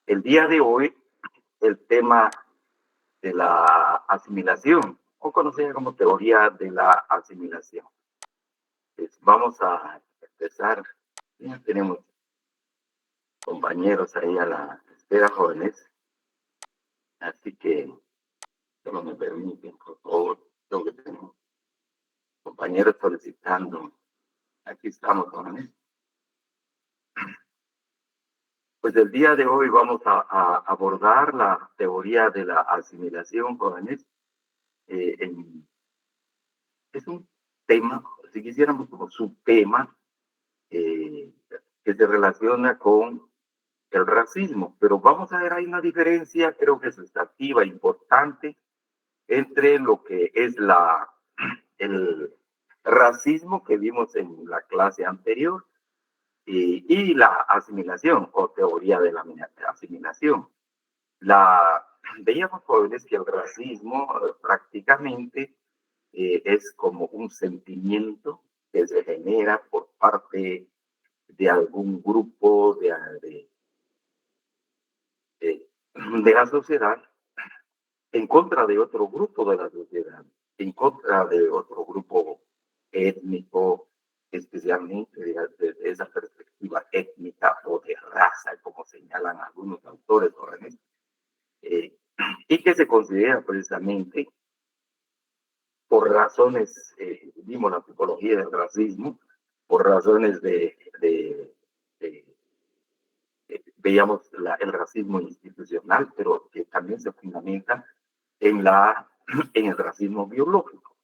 El día de hoy, el tema de la asimilación, o conocida como teoría de la asimilación. Pues vamos a empezar. Ya tenemos compañeros ahí a la espera, jóvenes. Así que solo me permiten, por favor, lo que tenemos compañeros solicitando. Aquí estamos, jóvenes. Pues el día de hoy vamos a abordar la teoría de la asimilación, jóvenes. Es un tema, si quisiéramos como subtema, que se relaciona con el racismo, pero vamos a ver, hay una diferencia, creo que sustantiva, importante, entre lo que es el racismo que vimos en la clase anterior y la asimilación o teoría de la asimilación. Veíamos, jóvenes, que el racismo prácticamente es como un sentimiento que se genera por parte de algún grupo de la sociedad en contra de otro grupo de la sociedad, en contra de otro grupo étnico, especialmente desde esa perspectiva étnica o de raza, como señalan algunos autores jóvenes, y que se considera precisamente por razones, vimos la psicología del racismo, por razones veíamos el racismo institucional, pero que también se fundamenta en el racismo biológico,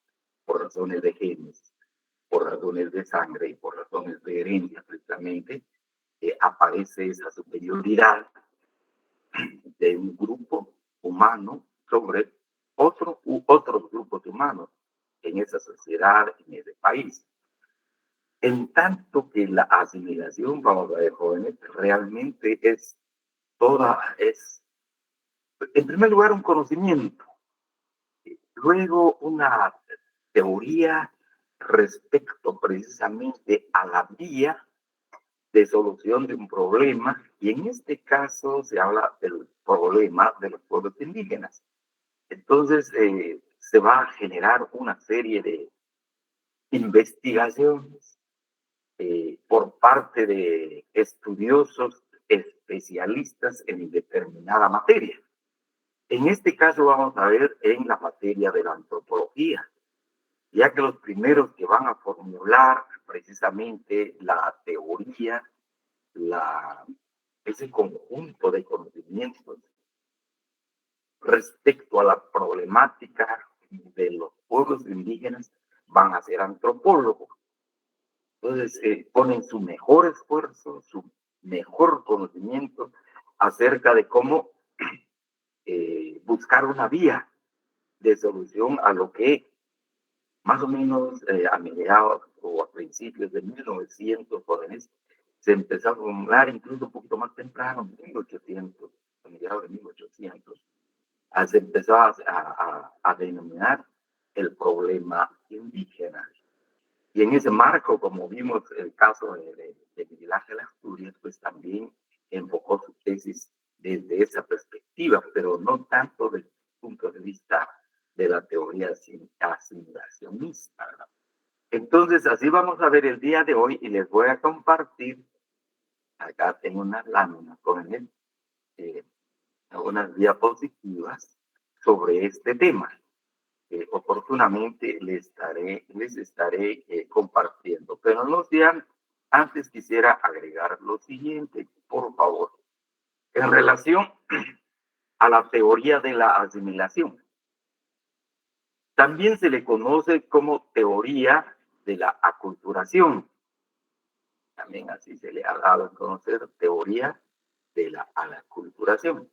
por razones de genes, por razones de sangre y por razones de herencia, precisamente, aparece esa superioridad de un grupo humano sobre otros grupos humanos en esa sociedad, en ese país. En tanto que la asimilación, vamos a ver, jóvenes, realmente es en primer lugar, un conocimiento, luego una teoría respecto precisamente a la vía de solución de un problema, y en este caso se habla del problema de los pueblos indígenas. Entonces, se va a generar una serie de investigaciones por parte de estudiosos especialistas en determinada materia. En este caso vamos a ver en la materia de la antropología, ya que los primeros que van a formular precisamente la teoría, ese conjunto de conocimientos respecto a la problemática de los pueblos indígenas, van a ser antropólogos. Entonces, ponen su mejor esfuerzo, su mejor conocimiento acerca de cómo buscar una vía de solución a lo que más o menos a mediados o a principios de 1900, jóvenes, se empezó a formular, incluso un poquito más temprano, en 1800, a mediados de 1800, se empezó a denominar el problema indígena. Y en ese marco, como vimos el caso de Miguel Ángel Asturias, pues también enfocó su tesis desde esa perspectiva, pero no tanto desde el punto de vista de la teoría asimilacionista. Entonces, así vamos a ver el día de hoy y les voy a compartir, acá tengo unas láminas con él, unas diapositivas sobre este tema. Oportunamente les estaré compartiendo. Pero no sean, antes quisiera agregar lo siguiente, por favor. En relación a la teoría de la asimilación, también se le conoce como teoría de la aculturación. También así se le ha dado a conocer teoría de la aculturación.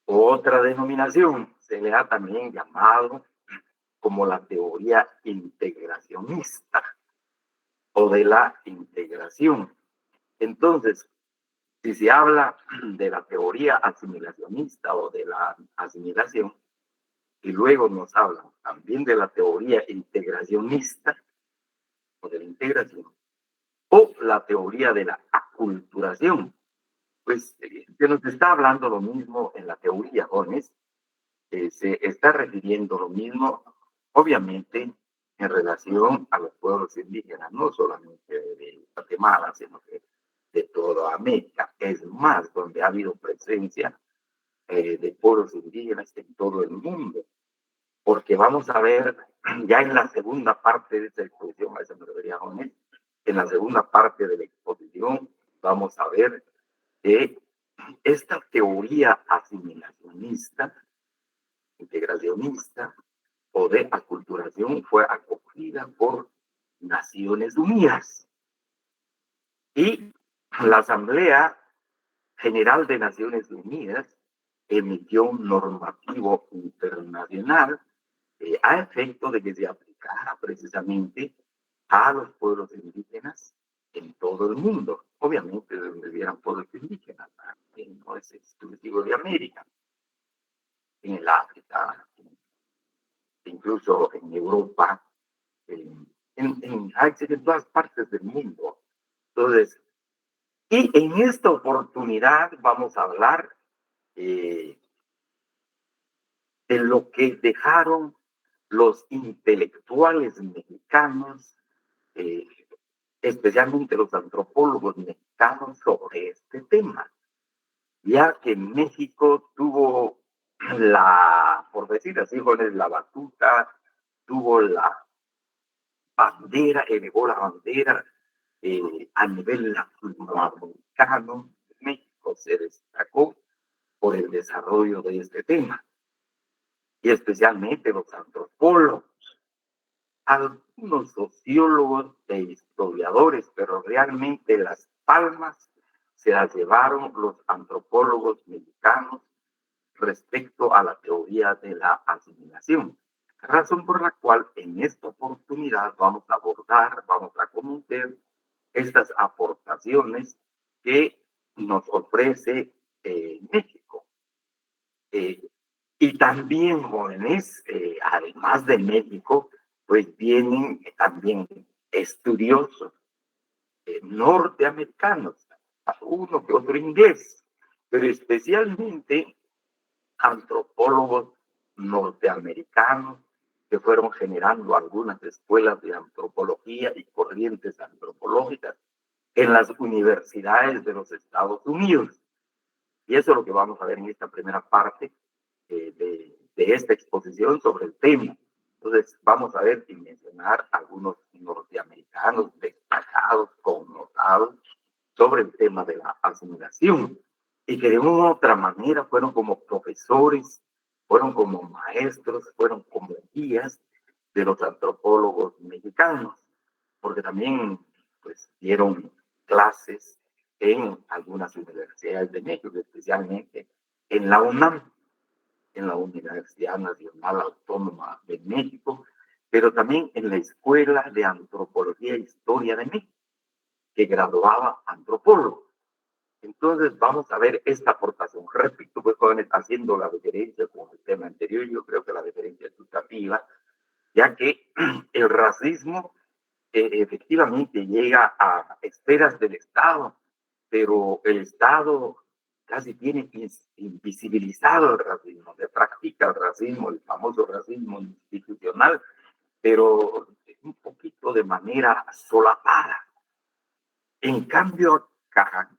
Otra denominación se le ha también llamado como la teoría integracionista o de la integración. Entonces, si se habla de la teoría asimilacionista o de la asimilación, y luego nos hablan también de la teoría integracionista o de la integración, o la teoría de la aculturación, pues que nos está hablando lo mismo en la teoría, jóvenes, se está refiriendo lo mismo, obviamente, en relación a los pueblos indígenas, no solamente de Guatemala, sino que de toda América. Es más, donde ha habido presencia de pueblos indígenas en todo el mundo, porque vamos a ver ya en la segunda parte de esta exposición, a eso me refería, Jones, en la segunda parte de la exposición vamos a ver que esta teoría asimilacionista, integracionista o de aculturación fue acogida por Naciones Unidas. Y la Asamblea General de Naciones Unidas emitió un normativo internacional a efecto de que se aplicara precisamente a los pueblos indígenas en todo el mundo. Obviamente, donde vieran pueblos indígenas, no es exclusivo de América, en el África, incluso en Europa, en todas partes del mundo. Entonces, y en esta oportunidad vamos a hablar de lo que dejaron los intelectuales mexicanos, eh, especialmente los antropólogos mexicanos, sobre este tema, ya que México tuvo por decir así, la batuta, tuvo la bandera, elevó la bandera a nivel latinoamericano. México se destacó por el desarrollo de este tema, y especialmente los antropólogos, algunos sociólogos e historiadores, pero realmente las palmas se las llevaron los antropólogos mexicanos respecto a la teoría de la asimilación. Razón por la cual en esta oportunidad vamos a abordar, vamos a conocer estas aportaciones que nos ofrece México. Y también, jóvenes, además de México, pues vienen también estudiosos norteamericanos, uno que otro inglés, pero especialmente antropólogos norteamericanos que fueron generando algunas escuelas de antropología y corrientes antropológicas en las universidades de los Estados Unidos. Y eso es lo que vamos a ver en esta primera parte de esta exposición sobre el tema. Entonces, vamos a ver y mencionar algunos norteamericanos destacados, connotados sobre el tema de la asimilación, y que de una u otra manera fueron como profesores, fueron como maestros, fueron como guías de los antropólogos mexicanos, porque también pues dieron clases en algunas universidades de México, especialmente en la UNAM, en la Universidad Nacional Autónoma de México, pero también en la Escuela de Antropología e Historia de México, que graduaba antropólogos. Entonces vamos a ver esta aportación. Repito, pues, jóvenes, haciendo la referencia con el tema anterior, yo creo que la referencia es sustantiva, ya que el racismo efectivamente llega a esferas del Estado, pero el Estado casi tiene invisibilizado el racismo, se practica el racismo, el famoso racismo institucional, pero un poquito de manera solapada. En cambio, acá,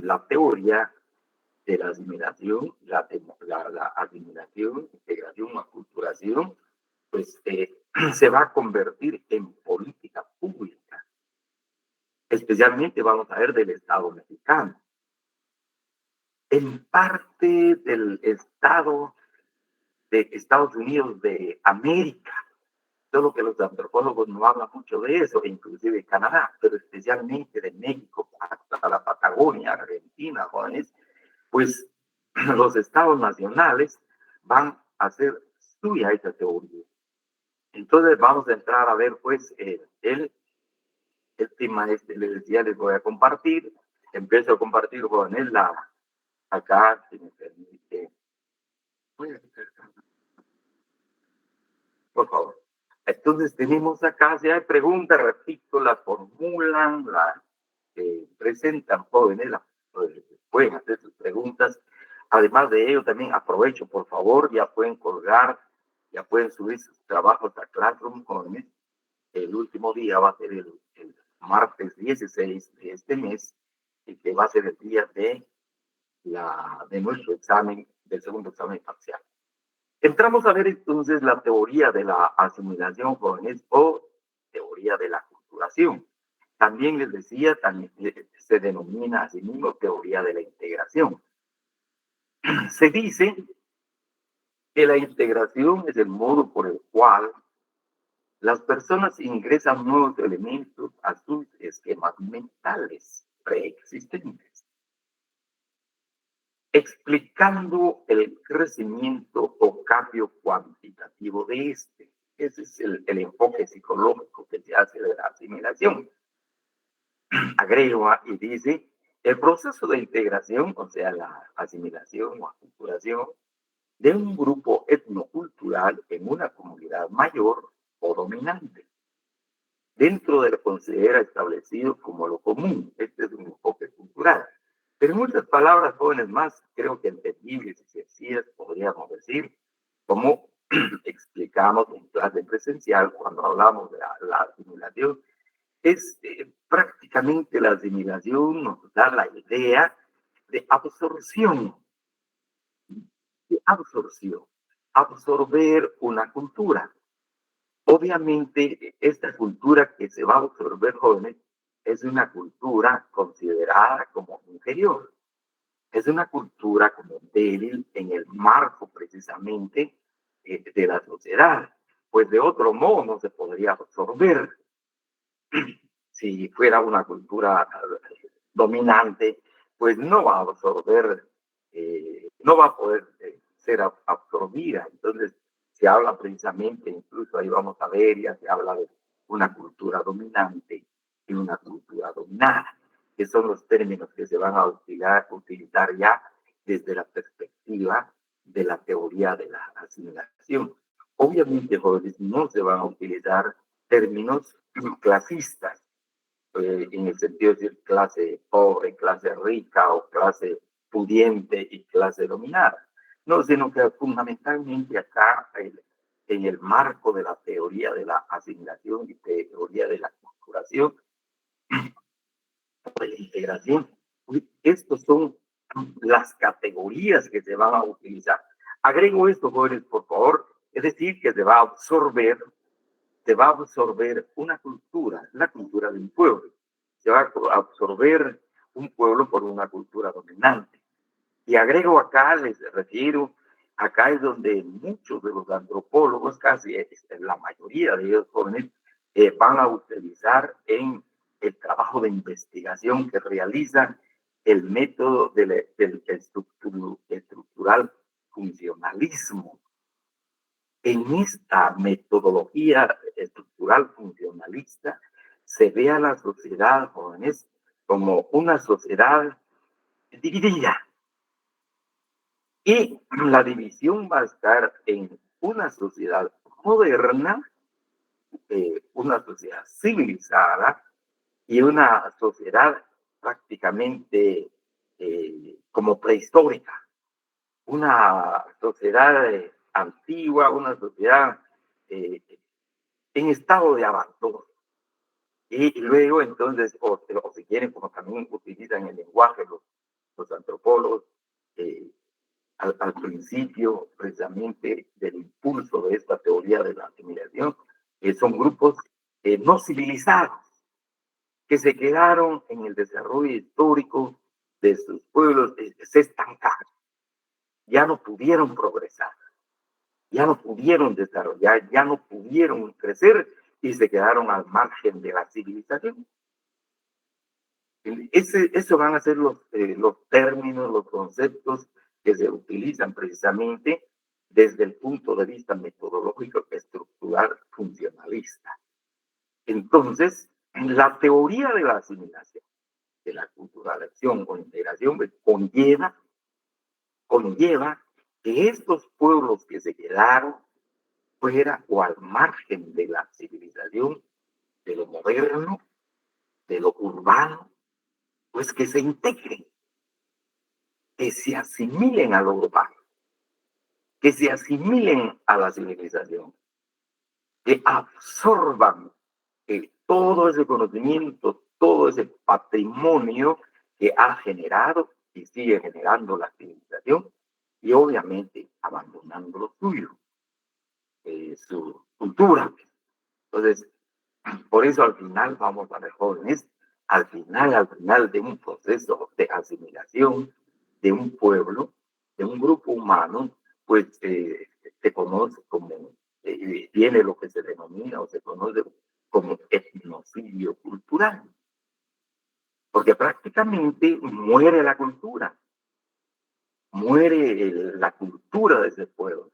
la teoría de la asimilación, la asimilación, integración, aculturación, pues se va a convertir en política pública, especialmente vamos a ver del Estado mexicano. En parte del Estado de Estados Unidos de América, solo que los antropólogos no hablan mucho de eso, inclusive Canadá, pero especialmente de México hasta la Patagonia, Argentina, jóvenes, pues los estados nacionales van a hacer suya esa teoría. Entonces vamos a entrar a ver pues el tema este, les decía, les voy a compartir, empiezo a compartir jóvenes acá, si me permite, por favor. Entonces tenemos acá, si hay preguntas, repito, las formulan, las presentan jóvenes, pueden hacer sus preguntas Además de ello, también aprovecho, por favor, ya pueden colgar, ya pueden subir sus trabajos a Classroom con el último día va a ser el martes 16 de este mes, y que va a ser el día de nuestro examen, del segundo examen parcial. Entramos a ver entonces la teoría de la asimilación, jóvenes, o teoría de la culturación. También les decía, también se denomina a sí mismo teoría de la integración. Se dice que la integración es el modo por el cual las personas ingresan nuevos elementos a sus esquemas mentales preexistentes, explicando el crecimiento o cambio cuantitativo de este. Ese es el enfoque psicológico que se hace de la asimilación. Agrega y dice, el proceso de integración, o sea, la asimilación o aculturación de un grupo etnocultural en una comunidad mayor o dominante, dentro de lo que considera establecido como lo común. Este es un enfoque cultural. Pero en muchas palabras, jóvenes, más creo que entendibles y sencillas, podríamos decir, como explicamos en clase presencial cuando hablamos de la asimilación, es prácticamente la asimilación nos da la idea de absorción, absorber una cultura. Obviamente, esta cultura que se va a absorber, jóvenes, es una cultura considerada como inferior. Es una cultura como débil en el marco precisamente de la sociedad. Pues de otro modo no se podría absorber. Si fuera una cultura dominante, pues no va a absorber, no va a poder ser absorbida. Entonces, se habla precisamente, incluso ahí vamos a ver, ya se habla de una cultura dominante y una cultura dominada, que son los términos que se van a utilizar ya desde la perspectiva de la teoría de la asimilación. Obviamente, jóvenes, no se van a utilizar términos clasistas, en el sentido de decir clase pobre, clase rica o clase pudiente y clase dominada. No, sino que fundamentalmente acá, en el marco de la teoría de la asimilación y teoría de la culturación, de la integración, estos son las categorías que se van a utilizar. Agrego esto, jóvenes, por favor, es decir, que se va a absorber una cultura, la cultura de un pueblo. Se va a absorber un pueblo por una cultura dominante. Y agrego acá, les refiero, acá es donde muchos de los antropólogos, casi la mayoría de ellos jóvenes, van a utilizar en el trabajo de investigación que realizan el método del estructural funcionalismo. En esta metodología estructural funcionalista se ve a la sociedad, jóvenes, como una sociedad dividida. Y la división va a estar en una sociedad moderna, una sociedad civilizada y una sociedad prácticamente como prehistórica, una sociedad antigua, una sociedad eh, en estado de abandono. Y luego entonces, o si quieren, como también utilizan el lenguaje los antropólogos, eh, al principio precisamente del impulso de esta teoría de la asimilación, son grupos no civilizados, que se quedaron en el desarrollo histórico de sus pueblos, se estancaron, ya no pudieron progresar, ya no pudieron desarrollar, ya no pudieron crecer y se quedaron al margen de la civilización. Eso van a ser los términos, los conceptos que se utilizan precisamente desde el punto de vista metodológico, estructural, funcionalista. Entonces, la teoría de la asimilación, de la culturalización o integración, conlleva que estos pueblos que se quedaron fuera o al margen de la civilización, de lo moderno, de lo urbano, pues que se integren, que se asimilen a lo global, que se asimilen a la civilización, que absorban todo ese conocimiento, todo ese patrimonio que ha generado y sigue generando la civilización, y obviamente abandonando lo suyo, su cultura. Entonces, por eso al final vamos a ver jóvenes, al final de un proceso de asimilación de un pueblo, de un grupo humano, pues se conoce como, viene lo que se denomina o se conoce como etnocidio cultural, porque prácticamente muere la cultura, muere la cultura de ese pueblo,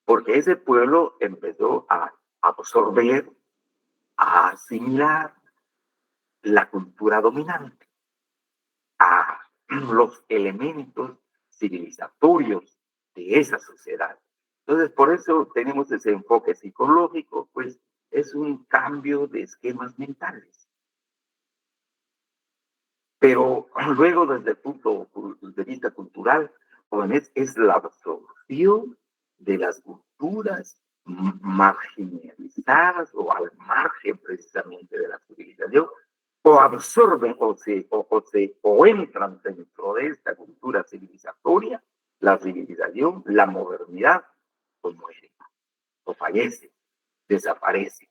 porque ese pueblo empezó a absorber, a asimilar la cultura dominante, a los elementos civilizatorios de esa sociedad. Entonces, por eso tenemos ese enfoque psicológico, pues es un cambio de esquemas mentales. Pero luego, desde el punto de vista cultural, es la absorción de las culturas marginalizadas o al margen precisamente de la civilización, o absorben o entran dentro de esta cultura civilizatoria, la civilización, la modernidad, o mueren, o fallece, desaparece.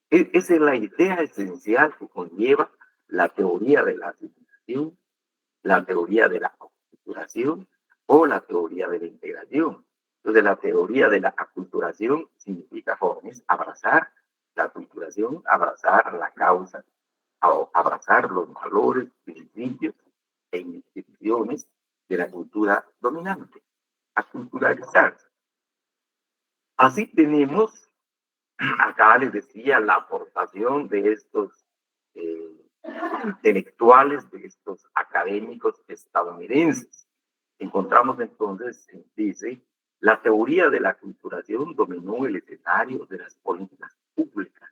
Esa es la idea esencial que conlleva la teoría de la civilización, la teoría de la aculturación o la teoría de la integración. Entonces, la teoría de la aculturación significa, jóvenes, abrazar la aculturación, abrazar la causa, abrazar los valores, principios e instituciones de la cultura dominante, aculturalizarse. Así tenemos, acá les decía, la aportación de estos intelectuales, de estos académicos estadounidenses. Encontramos entonces, dice, la teoría de la aculturación dominó el escenario de las políticas públicas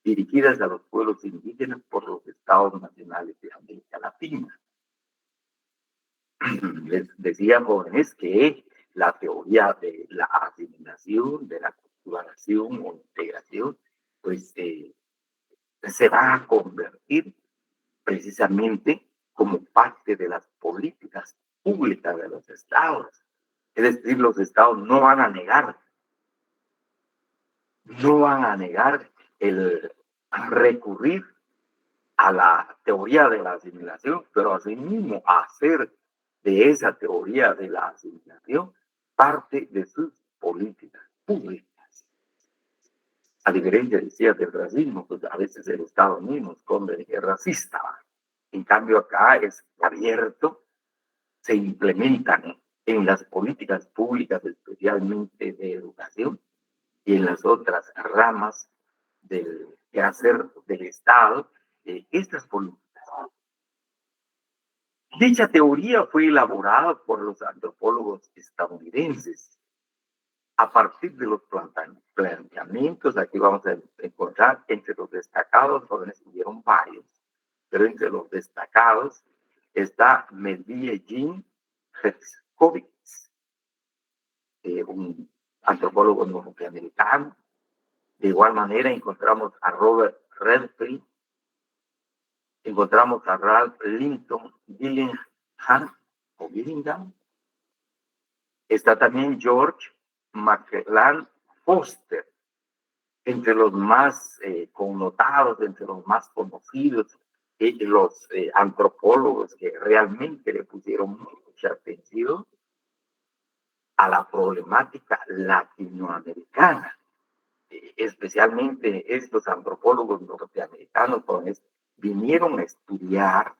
dirigidas a los pueblos indígenas por los estados nacionales de América Latina. Les decía, jóvenes, que la teoría de la asimilación, de la aculturación o integración, pues se va a convertir precisamente como parte de las políticas públicas de los estados. Es decir, los estados no van a negar el recurrir a la teoría de la asimilación, pero asimismo hacer de esa teoría de la asimilación parte de sus políticas públicas. A diferencia, decía, del racismo, pues a veces el Estado mismo esconde que es racista. En cambio, acá es abierto, se implementan en las políticas públicas, especialmente de educación, y en las otras ramas del quehacer del Estado, estas políticas. Dicha teoría fue elaborada por los antropólogos estadounidenses a partir de los planteamientos. Aquí vamos a encontrar entre los destacados, jóvenes hubieron varios, pero entre los destacados está Medellín Herzkovitz, un antropólogo norteamericano. De igual manera encontramos a Robert Redfield, encontramos a Ralph Linton Gillingham, está también George McClellan Foster, entre los más connotados, entre los más conocidos, los antropólogos que realmente le pusieron mucha atención a la problemática latinoamericana. Especialmente estos antropólogos norteamericanos, pues, vinieron a estudiar,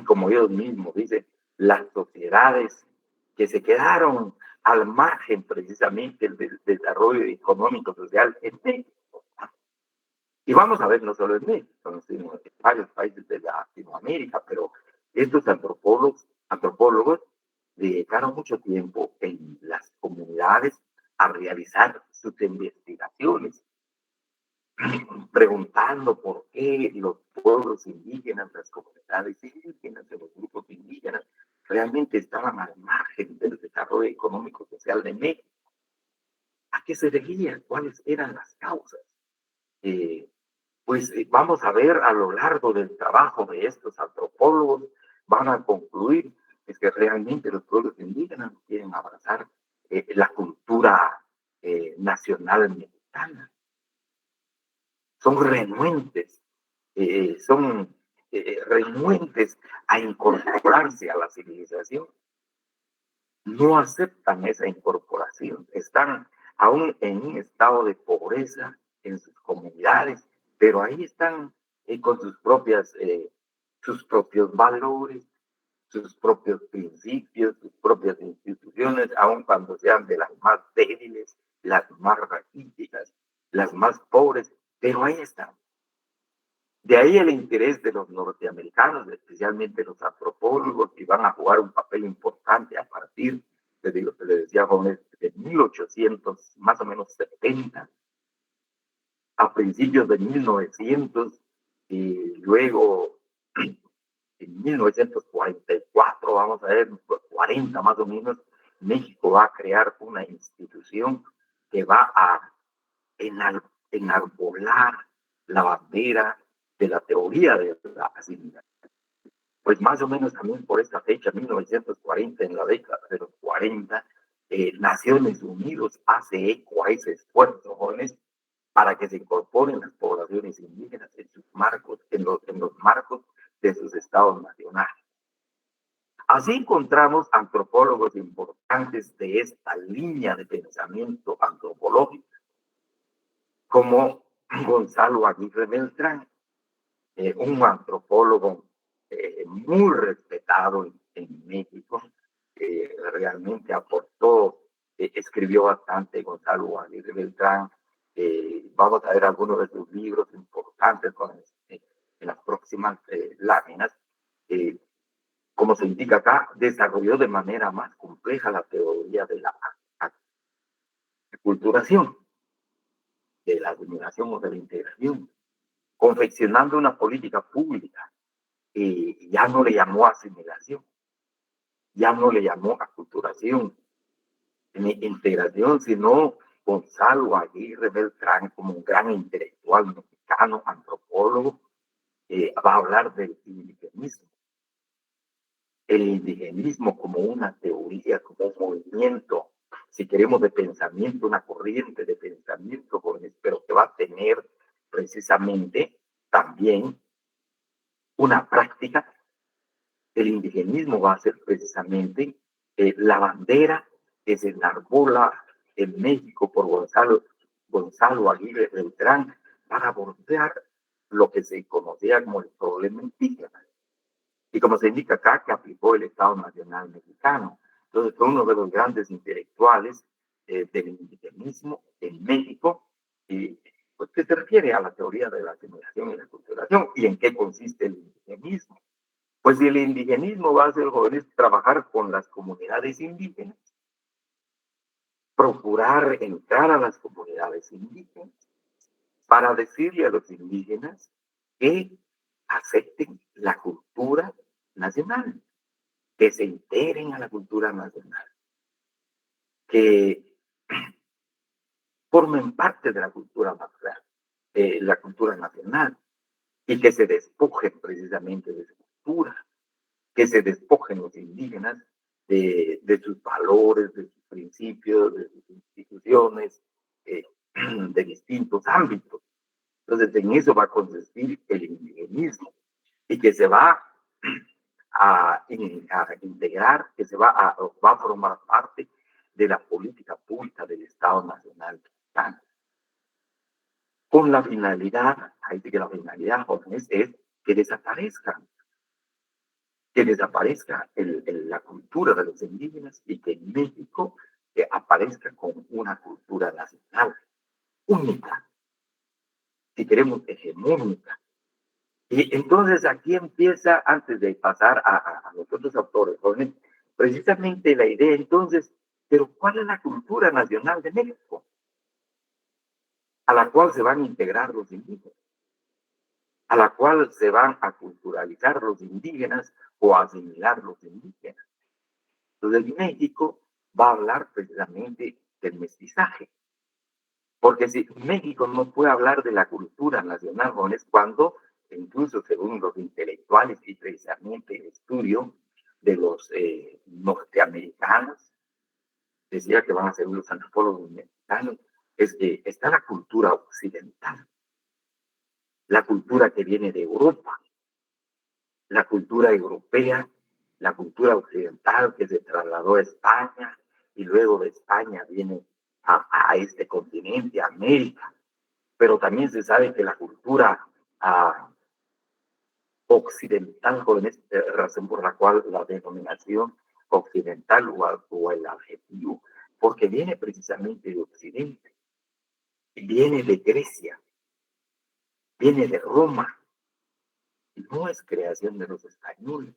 como ellos mismos dicen, las sociedades que se quedaron al margen precisamente del desarrollo económico social en México. Y vamos a ver, no solo en México, sino en varios países de Latinoamérica, pero estos antropólogos dedicaron mucho tiempo en las comunidades a realizar sus investigaciones, preguntando por qué los pueblos indígenas, las comunidades indígenas, los grupos indígenas, realmente estaban al margen del desarrollo económico social de México. ¿A qué se debía? ¿Cuáles eran las causas? Eh, Vamos a ver a lo largo del trabajo de estos antropólogos, van a concluir es que realmente los pueblos indígenas quieren abrazar la cultura nacional mexicana. Son renuentes, renuentes a incorporarse a la civilización. No aceptan esa incorporación, están aún en un estado de pobreza en sus comunidades, pero ahí están con sus propios valores, sus propios principios, sus propias instituciones, aun cuando sean de las más débiles, las más raquíticas, las más pobres, pero ahí están. De ahí el interés de los norteamericanos, especialmente los antropólogos, que van a jugar un papel importante a partir, les decía, jóvenes, de 1800, más o menos 70, a principios de 1900, y luego en 1944, vamos a ver, 40 más o menos, México va a crear una institución que va a enarbolar la bandera de la teoría de la asimilación. Pues más o menos también por esta fecha, 1940, en la década de los 40, Naciones Unidas hace eco a ese esfuerzo, jóvenes, para que se incorporen las poblaciones indígenas en sus marcos, en los marcos de sus estados nacionales. Así encontramos antropólogos importantes de esta línea de pensamiento antropológico, como Gonzalo Aguirre Beltrán, un antropólogo muy respetado en México, que realmente aportó, escribió bastante Gonzalo Aguirre Beltrán. Vamos a ver algunos de sus libros importantes en las próximas láminas. Como se indica acá, desarrolló de manera más compleja la teoría de la aculturación, de la asimilación o de la integración, confeccionando una política pública. Ya no le llamó asimilación, ya no le llamó aculturación, ni integración, sino Gonzalo Aguirre Beltrán, como un gran intelectual mexicano, antropólogo, va a hablar del indigenismo. El indigenismo como una teoría, como un movimiento, si queremos, de pensamiento, una corriente de pensamiento, pero que va a tener precisamente también una práctica. El indigenismo va a ser precisamente la bandera que se enarbola en México por Gonzalo Aguirre Beltrán para abordar lo que se conocía como el problema indígena. Y como se indica acá, que aplicó el Estado Nacional Mexicano. Entonces fue uno de los grandes intelectuales del indigenismo en México, y pues, que se refiere a la teoría de la asimilación y la culturación y en qué consiste el indigenismo. Pues si el indigenismo va a ser, jóvenes, trabajar con las comunidades indígenas, procurar entrar a las comunidades indígenas para decirle a los indígenas que acepten la cultura nacional, que se integren a la cultura nacional, que formen parte de la cultura nacional, y que se despojen precisamente de su cultura, que se despojen los indígenas de sus valores, de sus principios, de sus instituciones, de distintos ámbitos. Entonces, en eso va a consistir el indigenismo, y que se va a integrar, que va a formar parte de la política pública del Estado Nacional Mexicano. Con la finalidad, ahí sí que la finalidad, jóvenes, es que desaparezca la cultura de los indígenas, y que en México aparezca con una cultura nacional única, si queremos hegemónica. Y entonces aquí empieza, antes de pasar a los otros autores, jóvenes, precisamente la idea entonces, pero ¿cuál es la cultura nacional de México a la cual se van a integrar los indígenas, a la cual se van a culturalizar los indígenas o a asimilar los indígenas? Entonces México va a hablar precisamente del mestizaje, porque si México no puede hablar de la cultura nacional, es cuando, incluso según los intelectuales y precisamente el estudio de los norteamericanos, decía que van a ser los antropólogos mexicanos, es que está la cultura occidental, la cultura que viene de Europa, la cultura europea, la cultura occidental que se trasladó a España y luego de España viene a este continente, a América. Pero también se sabe que la cultura occidental, con esta razón por la cual la denominación occidental o el adjetivo, porque viene precisamente de Occidente, viene de Grecia, viene de Roma, no es creación de los españoles.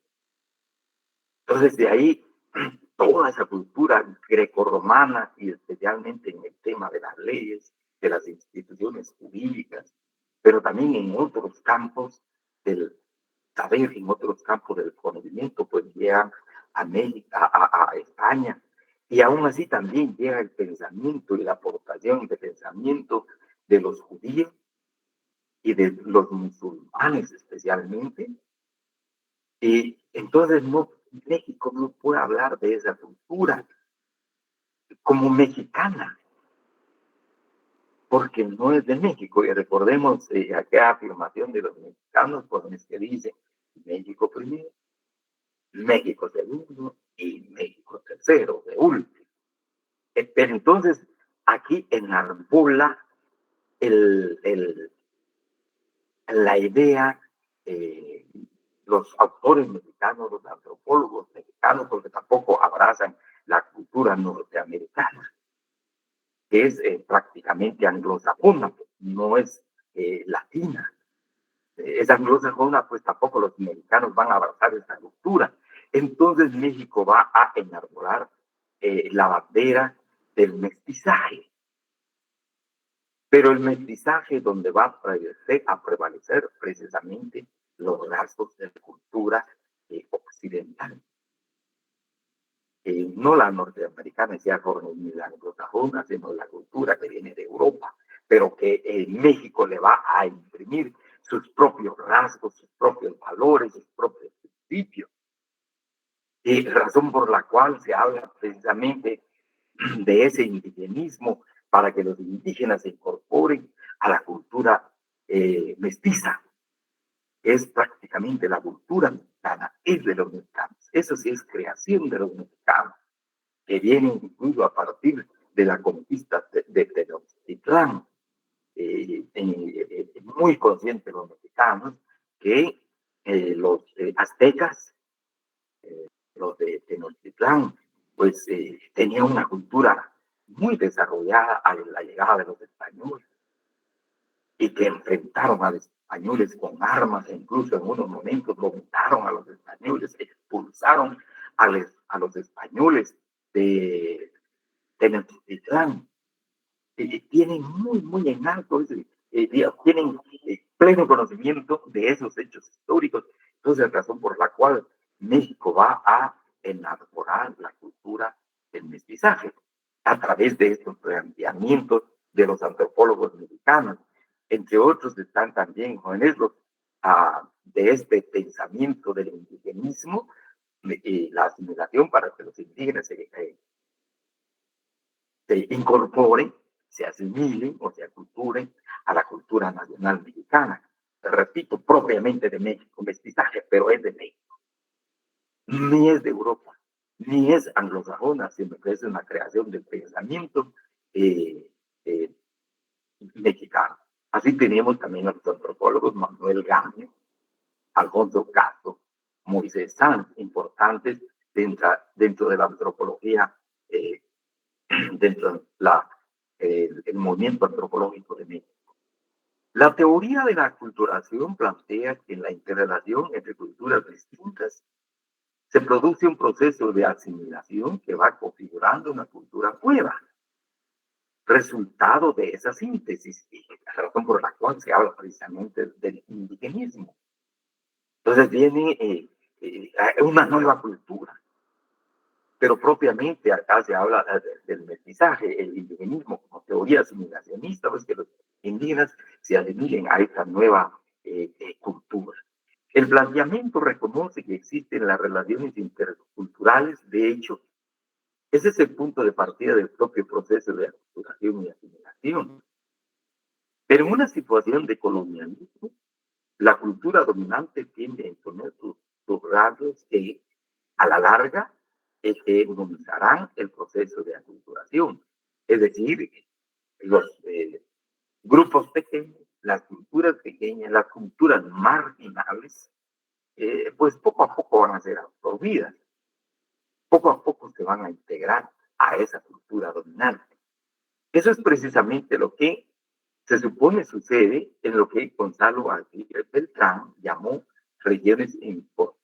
Entonces, de ahí toda esa cultura grecorromana y especialmente en el tema de las leyes, de las instituciones jurídicas, pero también en otros campos del saber, en otros campos del conocimiento, pues llegan a América, a España, y aún así también llega el pensamiento y la aportación de pensamiento de los judíos y de los musulmanes especialmente. Y entonces México no puede hablar de esa cultura como mexicana, porque no es de México. Y recordemos aquella afirmación de los mexicanos, pues, que dice México primero, México segundo y México tercero, de último. Pero entonces aquí enarbola la idea, los autores mexicanos, los antropólogos mexicanos, porque tampoco abrazan la cultura norteamericana, que es prácticamente anglosajona, no es latina. Es anglosajona, pues tampoco los mexicanos van a abrazar esta cultura. Entonces México va a enarbolar la bandera del mestizaje. Pero el mestizaje donde va a prevalecer precisamente los rasgos de la cultura occidental. No la norteamericana, ni la anglosajona, sino la cultura que viene de Europa, pero que México le va a imprimir sus propios rasgos, sus propios valores, sus propios principios. Y razón por la cual se habla precisamente de ese indigenismo para que los indígenas se incorporen a la cultura mestiza. Es prácticamente la cultura mexicana, es de los mexicanos. Eso sí es creación de los mexicanos, que viene incluso a partir de la conquista de Tenochtitlán. Muy conscientes los mexicanos que los aztecas, los de Tenochtitlán, pues tenían una cultura muy desarrollada a la llegada de los españoles y que enfrentaron a los españoles con armas e incluso en unos momentos vomitaron a los españoles, expulsaron a los españoles de Tenochtitlán. Tienen muy en alto, tienen pleno conocimiento de esos hechos históricos. Entonces, la razón por la cual México va a elaborar la cultura del mestizaje a través de estos planteamientos de los antropólogos mexicanos. Entre otros están también jóvenes de este pensamiento del indigenismo y la asimilación para que los indígenas se incorporen, se asimilen o se aculturen a la cultura nacional mexicana. Repito, propiamente de México, mestizaje, pero es de México. Ni es de Europa, ni es anglosajona, sino que es una creación del pensamiento eh, mexicano. Así tenemos también a los antropólogos Manuel Gamio, Alfonso Caso, Moisés Sanz, importantes dentro de la antropología, dentro de el movimiento antropológico de México. La teoría de la aculturación plantea que en la interrelación entre culturas distintas se produce un proceso de asimilación que va configurando una cultura nueva, resultado de esa síntesis, y la razón por la cual se habla precisamente del indigenismo. Entonces viene una nueva cultura, pero propiamente acá se habla del mestizaje, el indigenismo como teoría asimilacionista, pues que los indígenas se asimilen a esta nueva cultura. El planteamiento reconoce que existen las relaciones interculturales, de hecho, ese es el punto de partida del propio proceso de aculturación y asimilación. Pero en una situación de colonialismo, la cultura dominante tiende a imponer sus rasgos que, a la larga, hegemonizarán el proceso de aculturación. Es decir, los grupos pequeños, las culturas pequeñas, las culturas marginales, pues poco a poco van a ser absorbidas, poco a poco se van a integrar a esa cultura dominante. Eso es precisamente lo que se supone sucede en lo que Gonzalo Aguirre Beltrán llamó regiones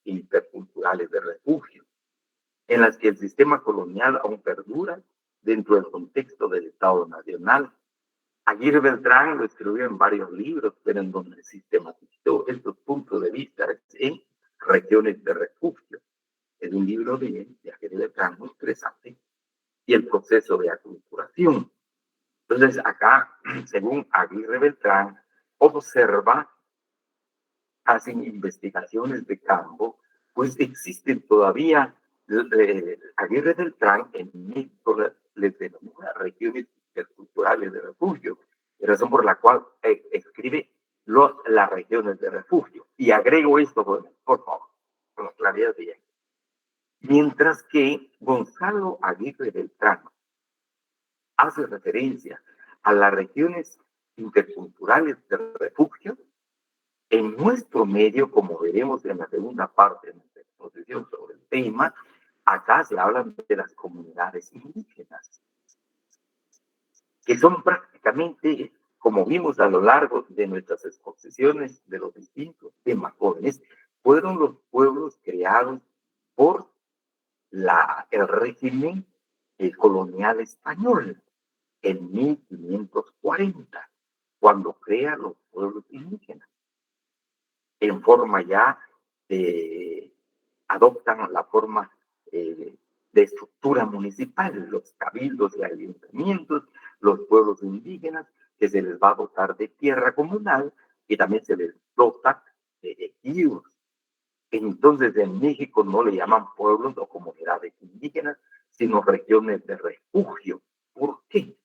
interculturales de refugio, en las que el sistema colonial aún perdura dentro del contexto del Estado Nacional. Aguirre Beltrán lo escribió en varios libros, pero en donde sistematizó estos puntos de vista en regiones de refugio. Es un libro de Aguirre Beltrán muy interesante, y el proceso de aculturación. Entonces, acá, según Aguirre Beltrán, observa, hacen investigaciones de campo, pues existen todavía, Aguirre Beltrán en México les denomina regiones interculturales de refugio, razón por la cual escribe las regiones de refugio. Y agrego esto, por favor, con la claridad de ella. Mientras que Gonzalo Aguirre Beltrán hace referencia a las regiones interculturales de refugio, en nuestro medio, como veremos en la segunda parte de nuestra exposición sobre el tema, acá se hablan de las comunidades indígenas, que son prácticamente, como vimos a lo largo de nuestras exposiciones de los distintos temas jóvenes, fueron los pueblos creados por el régimen colonial español en 1540, cuando crea los pueblos indígenas. En forma ya adoptan la forma de estructura municipal, los cabildos y ayuntamientos, los pueblos indígenas, que se les va a dotar de tierra comunal y también se les dota de ejidos. Entonces en México no le llaman pueblos o comunidades indígenas, sino regiones de refugio. ¿Por qué?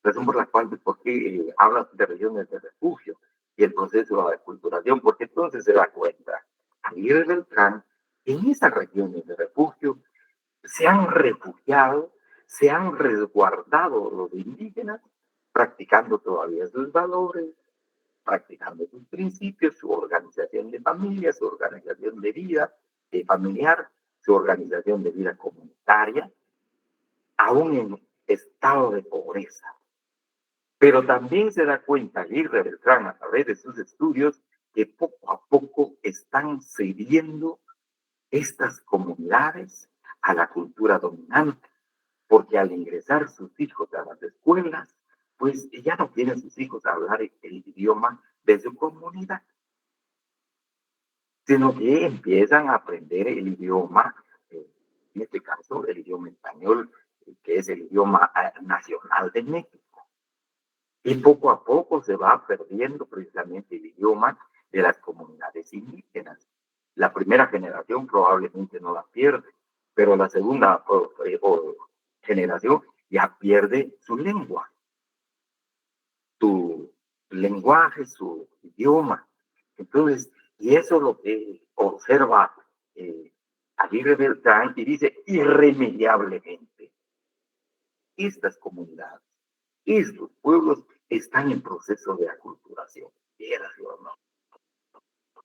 Razón por la cual, ¿por qué hablan de regiones de refugio y el proceso de aculturación? Porque entonces se da cuenta, Aguirre Beltrán, en esas regiones de refugio se han refugiado, se han resguardado los indígenas, practicando todavía sus valores, practicando sus principios, su organización de familia, su organización de vida familiar, su organización de vida comunitaria, aún en estado de pobreza. Pero también se da cuenta Aguirre Beltrán a través de sus estudios que poco a poco están cediendo estas comunidades a la cultura dominante, porque al ingresar sus hijos a las escuelas, pues ya no quieren sus hijos hablar el idioma de su comunidad, sino que empiezan a aprender el idioma, en este caso el idioma español, que es el idioma nacional de México. Y poco a poco se va perdiendo precisamente el idioma de las comunidades indígenas. La primera generación probablemente no la pierde, pero la segunda generación ya pierde su lengua, su lenguaje, su idioma. Entonces, y eso es lo que observa Aguirre Beltrán y dice irremediablemente, estas comunidades, estos pueblos están en proceso de aculturación.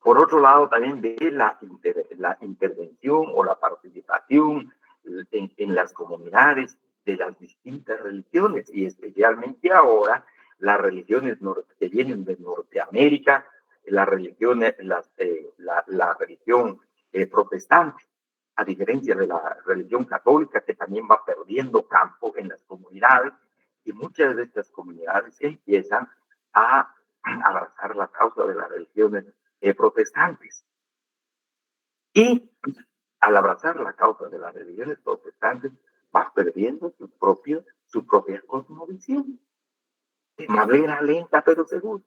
Por otro lado, también ve la intervención o la participación en las comunidades de las distintas religiones, y especialmente ahora las religiones que vienen de Norteamérica, la religión protestante, a diferencia de la religión católica, que también va perdiendo campo en las comunidades, y muchas de estas comunidades empiezan a abrazar la causa de las religiones protestantes. Y Al abrazar la causa de las religiones protestantes, va perdiendo su propia cosmovisión. De manera lenta pero segura,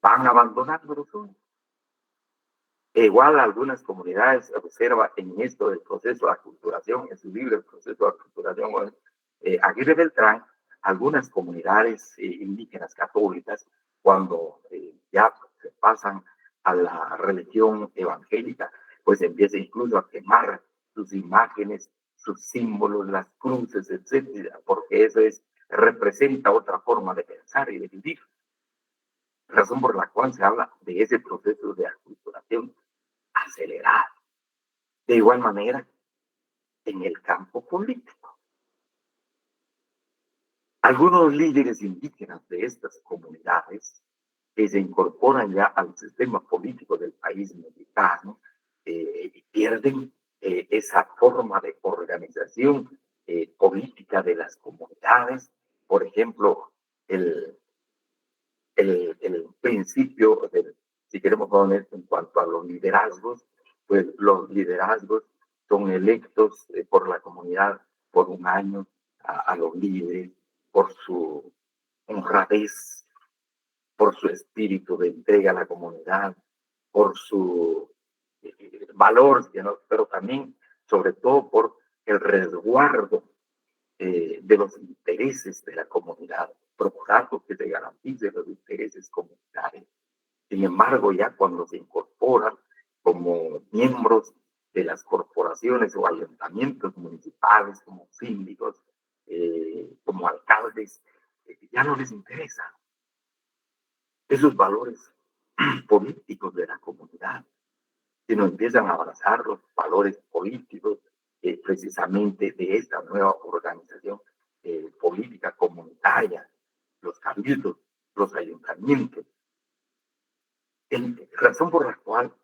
van abandonando los sueños. E igual algunas comunidades observa en esto del proceso de aculturación, en su libro El proceso de aculturación, Aguirre Beltrán, algunas comunidades indígenas católicas, cuando ya se pasan a la religión evangélica, pues empieza incluso a quemar sus imágenes, sus símbolos, las cruces, etcétera, porque eso representa otra forma de pensar y de vivir. Razón por la cual se habla de ese proceso de aculturación acelerado. De igual manera, en el campo político. Algunos líderes indígenas de estas comunidades que se incorporan ya al sistema político del país mexicano pierden esa forma de organización política de las comunidades. Por ejemplo, el principio, si queremos poner en cuanto a los liderazgos, pues los liderazgos son electos por la comunidad por un año a los líderes, por su honradez, por su espíritu de entrega a la comunidad, por su valor, pero también, sobre todo, por el resguardo de los intereses de la comunidad, procurar que se garantice los intereses comunitarios. Sin embargo, ya cuando se incorporan como miembros de las corporaciones o ayuntamientos municipales, como síndicos, como alcaldes, ya no les interesa esos valores políticos de la comunidad, sino empiezan a abrazar los valores políticos precisamente de esta nueva organización política comunitaria, los cabildos, los ayuntamientos. Razón por la cual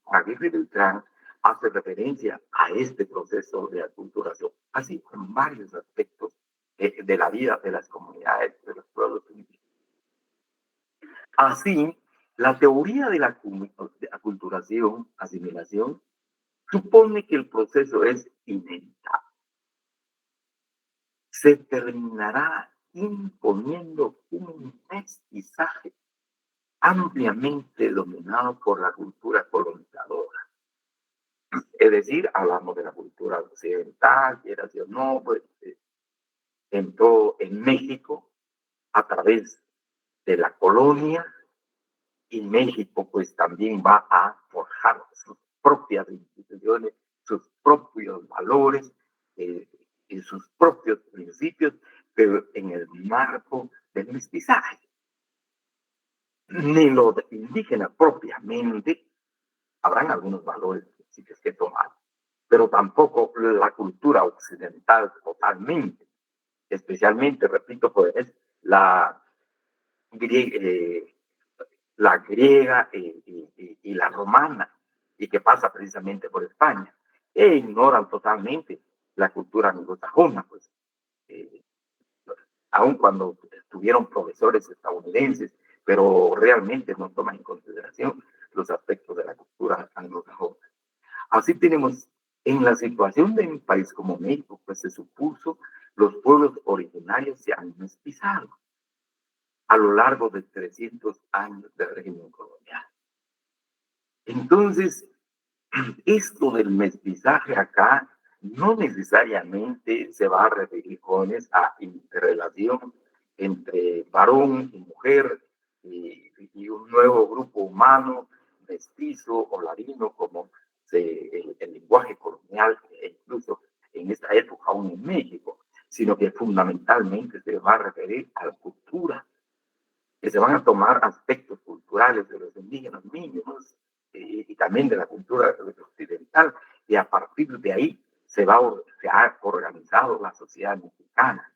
Aguirre Beltrán hace referencia a este proceso de aculturación, así como varios aspectos de la vida de las comunidades, de los pueblos indígenas. Así, la teoría de la aculturación, asimilación, supone que el proceso es inevitable. Se terminará imponiendo un mestizaje ampliamente dominado por la cultura colonizadora. Es decir, hablamos de la cultura occidental, que era así o no, pues entró en México a través de la colonia, y México pues también va a forjar sus propias instituciones, sus propios valores y sus propios principios, pero en el marco del mestizaje. Ni los indígenas propiamente habrán algunos valores principios que tomar, pero tampoco la cultura occidental totalmente, especialmente, repito, pues la griega y la romana, y que pasa precisamente por España, e ignoran totalmente la cultura anglosajona, pues, aun cuando tuvieron profesores estadounidenses, pero realmente no toman en consideración los aspectos de la cultura anglosajona. Así tenemos, en la situación de un país como México, pues se supuso los pueblos originarios se han mestizado a lo largo de 300 años de régimen colonial. Entonces, esto del mestizaje acá no necesariamente se va a referir, jóvenes, a interrelación entre varón y mujer y un nuevo grupo humano, mestizo o ladino, como el lenguaje colonial, e incluso en esta época aún en México, sino que fundamentalmente se va a referir a la cultura, que se van a tomar aspectos culturales de los indígenas mínimos y también de la cultura occidental, y a partir de ahí se ha organizado la sociedad mexicana.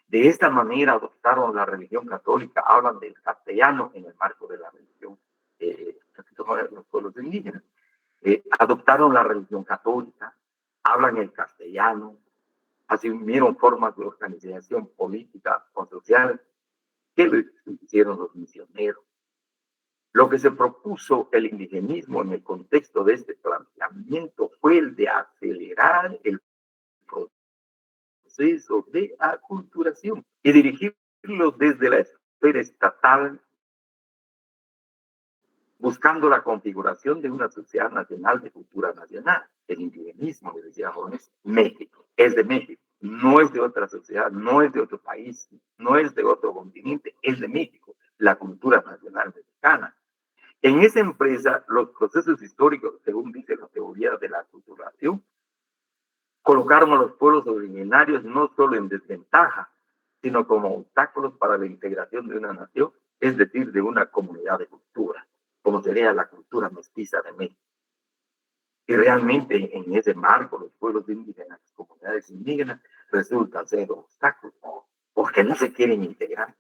De esta manera adoptaron la religión católica, hablan del castellano en el marco de la religión de los pueblos indígenas. Adoptaron la religión católica, hablan el castellano, asumieron formas de organización política o social que lo hicieron los misioneros. Lo que se propuso el indigenismo en el contexto de este planteamiento fue el de acelerar el proceso de aculturación y dirigirlo desde la esfera estatal, buscando la configuración de una sociedad nacional de cultura nacional. El indigenismo, le decía Jones, México, es de México, no es de otra sociedad, no es de otro país, no es de otro continente, es de México, la cultura nacional mexicana. En esa empresa, los procesos históricos, según dice la teoría de la aculturación, colocaron a los pueblos originarios no solo en desventaja, sino como obstáculos para la integración de una nación, es decir, de una comunidad de cultura, como sería la cultura mestiza de México. Y realmente en ese marco los pueblos indígenas, las comunidades indígenas, resultan ser obstáculos, porque no se quieren integrar,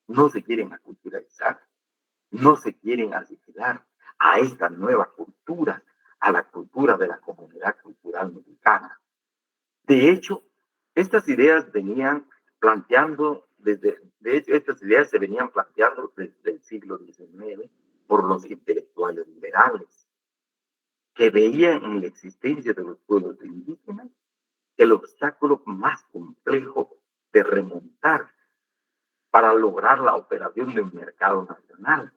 no se quieren aculturalizar, no se quieren asimilar a esta nueva cultura, a la cultura de la comunidad cultural mexicana. De hecho, estas ideas venían planteando estas ideas se venían planteando desde el siglo XIX por los intelectuales liberales, que veían en la existencia de los pueblos indígenas el obstáculo más complejo de remontar para lograr la operación de un mercado nacional,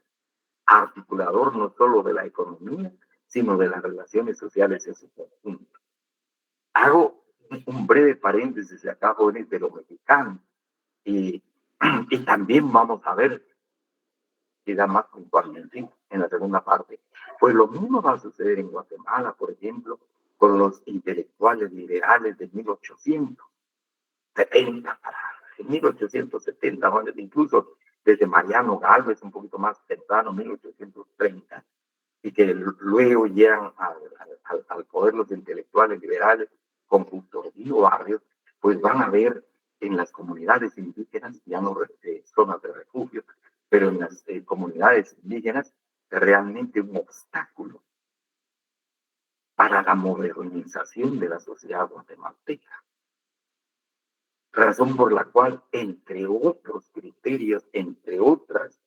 articulador no solo de la economía, sino de las relaciones sociales en su conjunto. Hago un breve paréntesis acá, jóvenes, de lo mexicano, y, y también vamos a ver, quizá más puntualmente, en la segunda parte. Pues lo mismo va a suceder en Guatemala, por ejemplo, con los intelectuales liberales de 1870 para 1870, incluso desde Mariano Gálvez, un poquito más temprano, 1830, y que luego llegan al poder los intelectuales liberales con Río Barrios, pues van a ver en las comunidades indígenas, ya no zonas de refugio, pero en las comunidades indígenas, realmente un obstáculo para la modernización de la sociedad guatemalteca. Razón por la cual, entre otros criterios, entre otras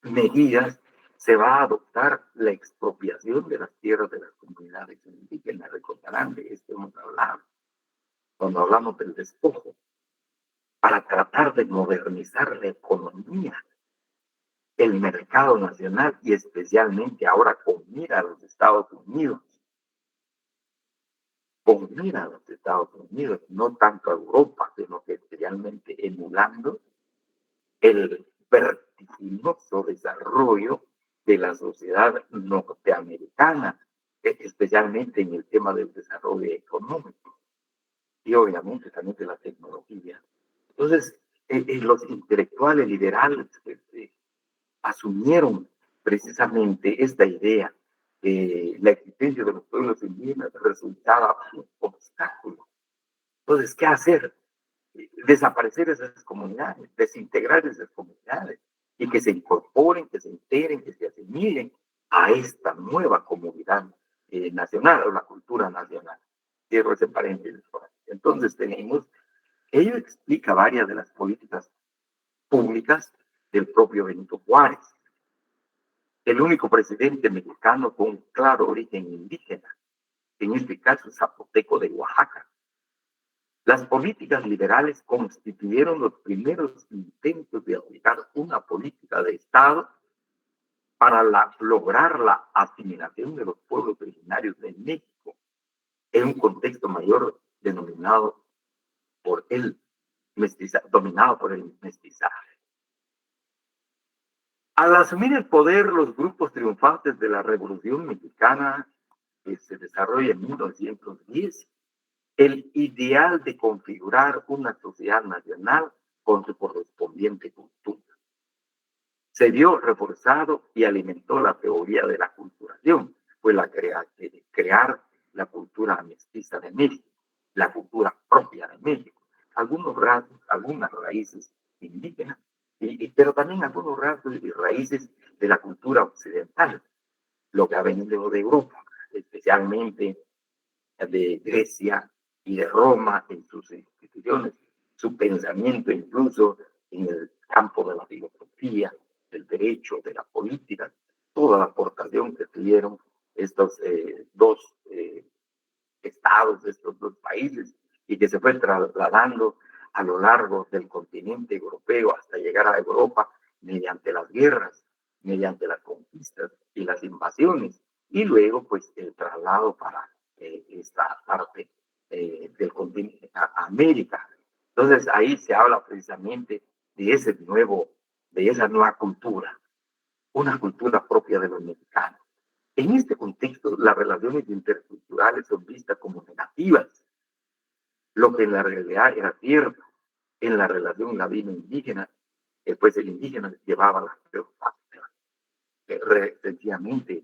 medidas, se va a adoptar la expropiación de las tierras de las comunidades indígenas. Recordarán de esto hemos hablado cuando hablamos del despojo, para tratar de modernizar la economía, el mercado nacional y especialmente ahora con mira a los Estados Unidos. Con mira a los Estados Unidos, no tanto a Europa, sino que especialmente emulando el vertiginoso desarrollo de la sociedad norteamericana, especialmente en el tema del desarrollo económico y obviamente también de la tecnología. Entonces, los intelectuales liberales asumieron precisamente esta idea que la existencia de los pueblos indígenas resultaba un obstáculo. Entonces, ¿qué hacer? Desaparecer esas comunidades, desintegrar esas comunidades y que se incorporen, que se integren, que se asimilen a esta nueva comunidad nacional o la cultura nacional. Cierro ese paréntesis. Entonces tenemos, ello explica varias de las políticas públicas del propio Benito Juárez, el único presidente mexicano con un claro origen indígena, en este caso zapoteco de Oaxaca. Las políticas liberales constituyeron los primeros intentos de aplicar una política de Estado para lograr la asimilación de los pueblos originarios de México en un contexto mayor dominado por el mestizaje. Al asumir el poder, los grupos triunfantes de la Revolución Mexicana, que se desarrolla en 1910, el ideal de configurar una sociedad nacional con su correspondiente cultura. Se vio reforzado y alimentó la teoría de la culturación, fue la crear la cultura mestiza de México, la cultura propia de México, algunos rasgos, algunas raíces indígenas, pero también algunos rasgos y raíces de la cultura occidental, lo que ha venido de Europa, especialmente de Grecia y de Roma en sus instituciones, su pensamiento incluso en el campo de la filosofía, del derecho, de la política, toda la aportación que tuvieron estos dos estados, de estos dos países, y que se fue trasladando a lo largo del continente europeo hasta llegar a Europa mediante las guerras, mediante las conquistas y las invasiones, y luego pues el traslado para esta parte del continente a América. Entonces ahí se habla precisamente de esa nueva cultura, una cultura propia de los mexicanos. En este contexto, las relaciones interculturales son vistas como negativas, lo que en la realidad era cierto. En la relación ladino-indígena, pues el indígena llevaba la peor parte. Sencillamente,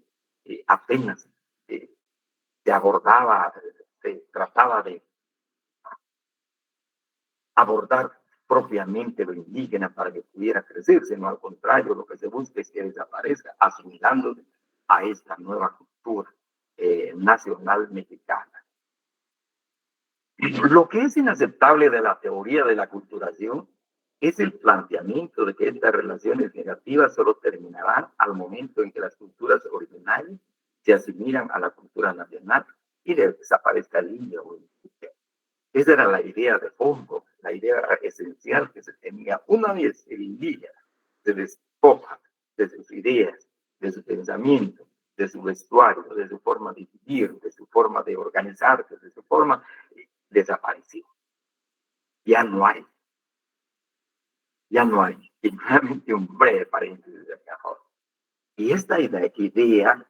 apenas se abordaba, se trataba de abordar propiamente lo indígena para que pudiera crecer, sino al contrario, lo que se busca es que desaparezca, asimilándose a esta nueva cultura nacional mexicana. Lo que es inaceptable de la teoría de la aculturación es el planteamiento de que estas relaciones negativas solo terminarán al momento en que las culturas originales se asimilan a la cultura nacional y desaparezca el indio o el indígena. Esa era la idea de fondo, la idea esencial que se tenía. Una vez el indígena se despoja de sus ideas, de su pensamiento, de su vestuario, de su forma de vivir, de su forma de organizarse, de su forma, desapareció. Ya no hay. Ya no hay. Y realmente un breve paréntesis de acá. Y esta idea,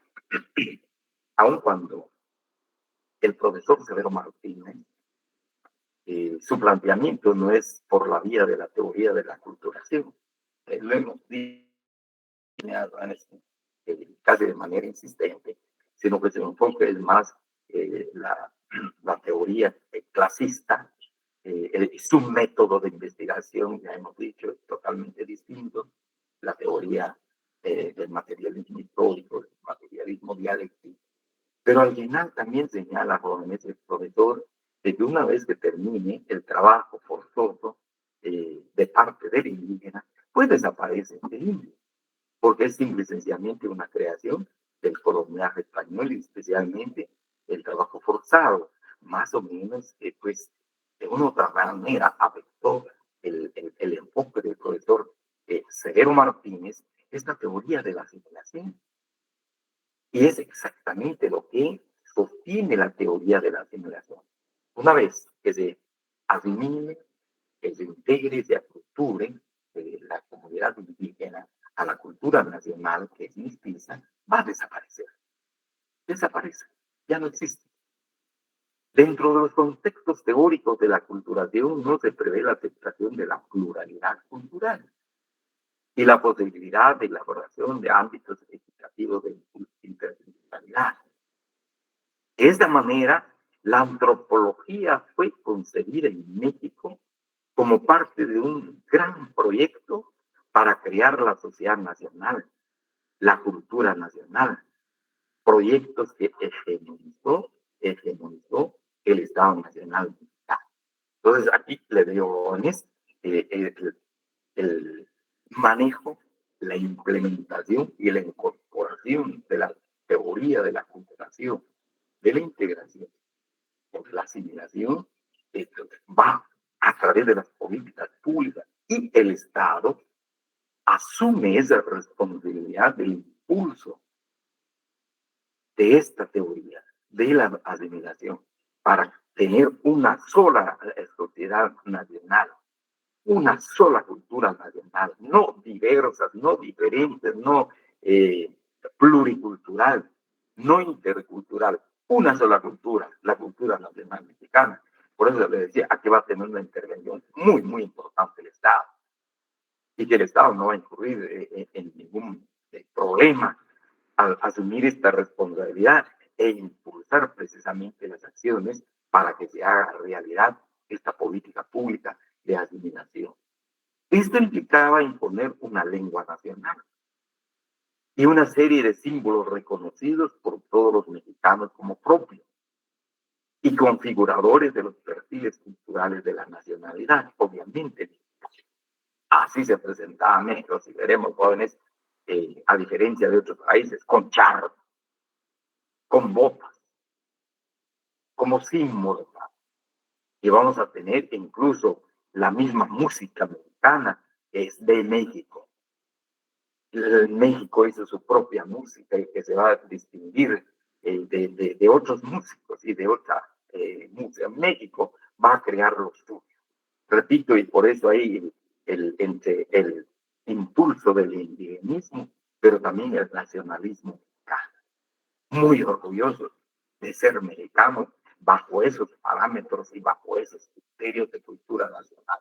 aun cuando el profesor Severo Martínez, su planteamiento no es por la vía de la teoría de la aculturación. Lo hemos dicho casi de manera insistente, sino que su enfoque es más la teoría clasista, su método de investigación, ya hemos dicho, es totalmente distinto. La teoría del materialismo histórico, del materialismo dialéctico. Pero al final también señala, jóvenes, el profesor, de que una vez que termine el trabajo forzoso de parte del indígena, pues desaparece el indio, porque es simple y sencillamente una creación del coloniaje español y especialmente el trabajo forzado, más o menos, pues de una u otra manera afectó el enfoque del profesor Severo Martínez, esta teoría de la asimilación. Y es exactamente lo que sostiene la teoría de la asimilación. Una vez que se asimile, que se integre y se aculture la comunidad indígena a la cultura nacional que es mestiza, va a desaparecer. Desaparece, ya no existe. Dentro de los contextos teóricos de la aculturación no se prevé la aceptación de la pluralidad cultural y la posibilidad de elaboración de ámbitos equitativos de interdisciplinaridad. De esta manera, la antropología fue concebida en México como parte de un gran proyecto para crear la sociedad nacional, la cultura nacional, proyectos que hegemonizó el Estado Nacional Mexicano. Entonces, aquí le dio el manejo, la implementación y la incorporación de la teoría de la cooperación, de la integración, de la asimilación, va a través de las políticas públicas y el Estado asume esa responsabilidad del impulso de esta teoría, de la asimilación, para tener una sola sociedad nacional, una sola cultura nacional, no diversas, no diferentes, no pluricultural, no intercultural, una sola cultura, la cultura nacional mexicana. Por eso le decía, aquí va a tener una intervención muy, muy importante el Estado. Y que el Estado no va a incurrir en ningún problema al asumir esta responsabilidad e impulsar precisamente las acciones para que se haga realidad esta política pública de asimilación. Esto implicaba imponer una lengua nacional y una serie de símbolos reconocidos por todos los mexicanos como propios y configuradores de los perfiles culturales de la nacionalidad, obviamente. Así se presentaba México, si veremos, jóvenes, a diferencia de otros países, con charros, con botas, como símbolo. Y vamos a tener incluso la misma música mexicana, que es de México. México hizo su propia música y que se va a distinguir de otros músicos y de otra música. México va a crear lo suyo. Repito, y por eso hay entre el impulso del indigenismo, pero también el nacionalismo mexicano. Muy orgullosos de ser mexicanos bajo esos parámetros y bajo esos criterios de cultura nacional.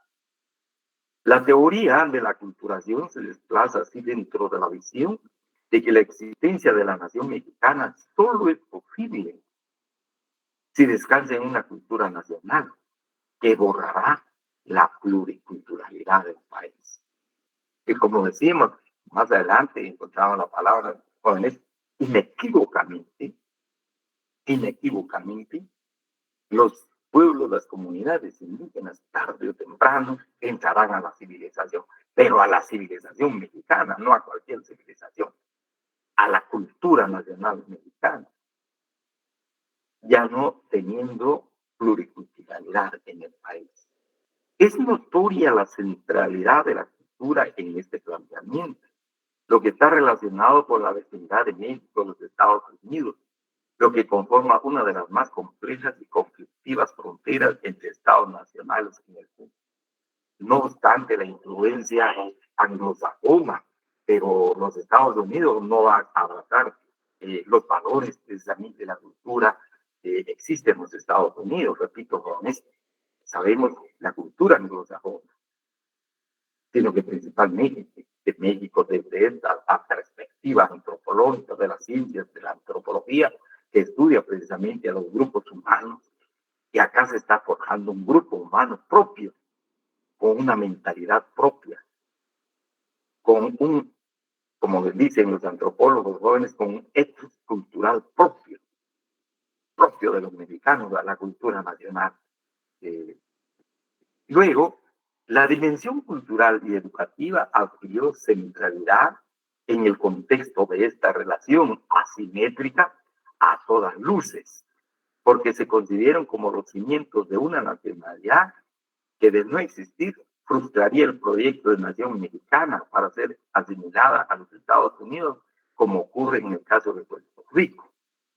La teoría de la aculturación se desplaza así dentro de la visión de que la existencia de la nación mexicana solo es posible si descansa en una cultura nacional que borrará la pluriculturalidad del país. Y como decimos, más adelante encontramos la palabra jóvenes, inequívocamente, los pueblos, las comunidades indígenas, tarde o temprano, entrarán a la civilización, pero a la civilización mexicana, no a cualquier civilización, a la cultura nacional mexicana, ya no teniendo pluriculturalidad en el país. Es notoria la centralidad de la cultura en este planteamiento, lo que está relacionado con la vecindad de México, los Estados Unidos, lo que conforma una de las más complejas y conflictivas fronteras entre estados nacionales en el mundo. No obstante la influencia anglosajona, pero los Estados Unidos no van a abrazar los valores precisamente de la cultura que existe en los Estados Unidos. Repito, jóvenes, sabemos la cultura anglosajona, sino que principalmente de México desde esta perspectiva antropológica de las ciencias, de la antropología, que estudia precisamente a los grupos humanos, y acá se está forjando un grupo humano propio, con una mentalidad propia, con un, como les dicen los antropólogos jóvenes, con un ethos cultural propio de los mexicanos, de la cultura nacional. Luego, la dimensión cultural y educativa adquirió centralidad en el contexto de esta relación asimétrica a todas luces, porque se consideran como los cimientos de una nacionalidad que de no existir frustraría el proyecto de nación mexicana para ser asimilada a los Estados Unidos, como ocurre en el caso de Puerto Rico.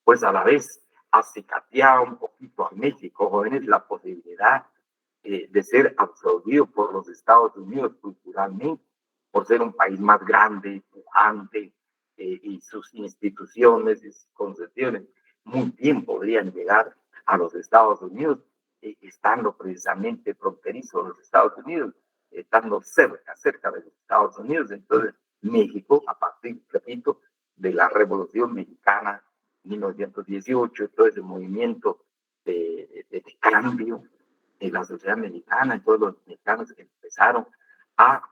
Pues a la vez acicateaba un poquito a México, jóvenes, la posibilidad de ser absorbido por los Estados Unidos culturalmente, por ser un país más grande, pujante, y sus instituciones y sus concepciones muy bien podrían llegar a los Estados Unidos, estando precisamente fronterizo los Estados Unidos, estando cerca de los Estados Unidos. Entonces, México, a partir, repito, de la Revolución Mexicana, 1918, todo ese movimiento de cambio en la sociedad mexicana, y todos los mexicanos empezaron a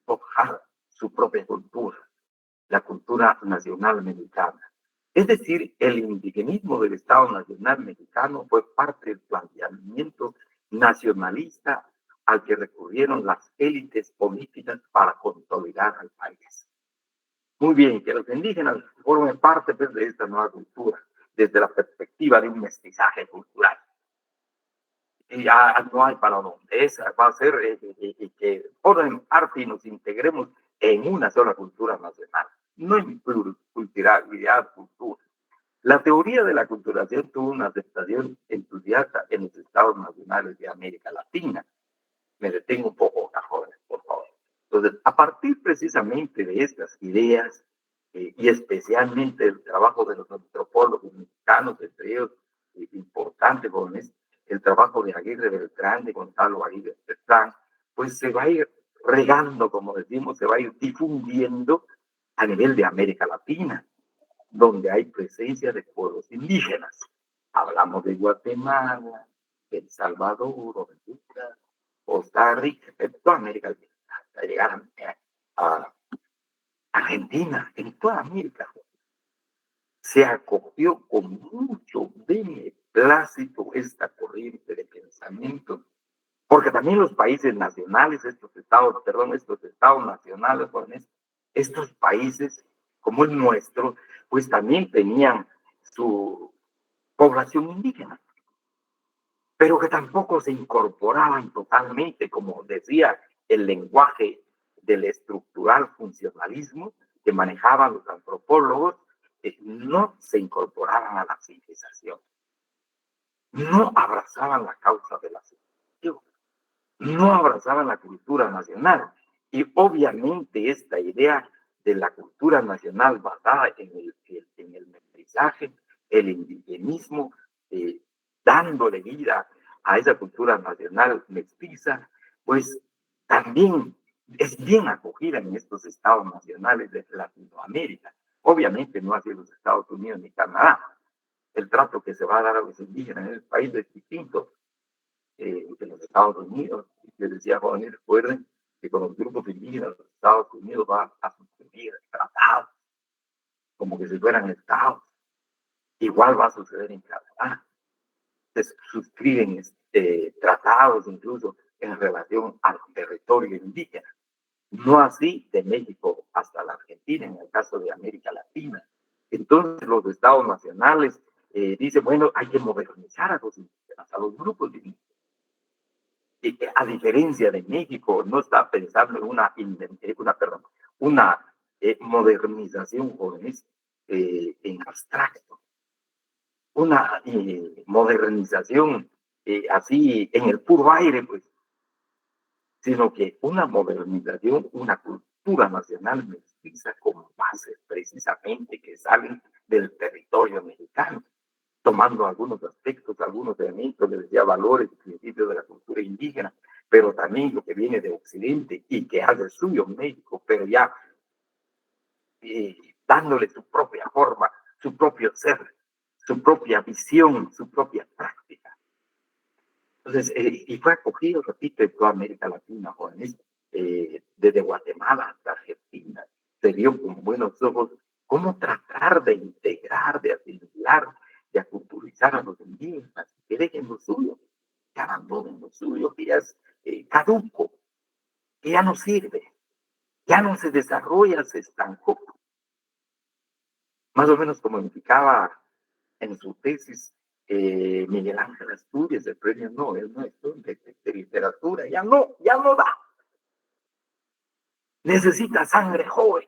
forjar su propia cultura, la cultura nacional mexicana. Es decir, el indigenismo del Estado Nacional Mexicano fue parte del planteamiento nacionalista al que recurrieron las élites políticas para consolidar al país. Muy bien, que los indígenas formen parte pues, de esta nueva cultura, desde la perspectiva de un mestizaje cultural. Y ya no hay para dónde. Esa va a ser que formen parte y nos integremos en una sola cultura nacional, no en pluriculturalidad, cultura. La teoría de la culturación tuvo una aceptación entusiasta en los estados nacionales de América Latina. Me detengo un poco, jóvenes, por favor. Entonces, a partir precisamente de estas ideas, y especialmente el trabajo de los antropólogos mexicanos, entre ellos importantes jóvenes, el trabajo de Aguirre Beltrán, de Gonzalo Aguirre Beltrán, pues se va a ir regando, como decimos, se va a ir difundiendo a nivel de América Latina, donde hay presencia de pueblos indígenas. Hablamos de Guatemala, El Salvador, Honduras, Costa Rica, toda América Latina, hasta llegar a Argentina, en toda América. Se acogió con mucho beneplácito esta corriente de pensamiento, porque también los países nacionales, estos estados nacionales, jóvenes, estos países, como el nuestro, pues también tenían su población indígena, pero que tampoco se incorporaban totalmente, como decía el lenguaje del estructural funcionalismo que manejaban los antropólogos, no se incorporaban a la civilización, no abrazaban la causa de la civilización, no abrazaban la cultura nacional. Y obviamente esta idea de la cultura nacional basada en el mestizaje, el indigenismo, eh, dándole vida a esa cultura nacional mestiza, pues también es bien acogida en estos estados nacionales de Latinoamérica. Obviamente no así los Estados Unidos ni Canadá. El trato que se va a dar a los indígenas en el país es distinto de los Estados Unidos. Les decía, jóvenes, recuerden que con los grupos indígenas los Estados Unidos va a suscribir tratados, como que si fueran estados. Igual va a suceder en Canadá. Se suscriben tratados incluso en relación al territorio indígena. No así de México hasta la Argentina, en el caso de América Latina. Entonces los estados nacionales dicen, bueno, hay que modernizar a los indígenas, a los grupos de indígenas. A diferencia de México, no está pensando en una modernización, jóvenes, en abstracto, una modernización así en el puro aire, pues, sino que una modernización, una cultura nacional mestiza con bases precisamente que salen del territorio mexicano, tomando algunos aspectos, algunos elementos, les decía, valores y principios de la cultura indígena, pero también lo que viene de Occidente y que hace suyo México, pero ya dándole su propia forma, su propio ser, su propia visión, su propia práctica. Entonces, y fue acogido, repito, en toda América Latina, jóvenes, desde Guatemala hasta Argentina, se vio con buenos ojos cómo tratar de integrar, de asimilar, de aculturizar a los indígenas, que dejen lo suyo, que abandonen lo suyo, que ya es caduco, que ya no sirve, ya no se desarrolla, se estancó. Más o menos como indicaba en su tesis Miguel Ángel Asturias, el premio Nobel nuestro de literatura, ya no da. Necesita sangre joven.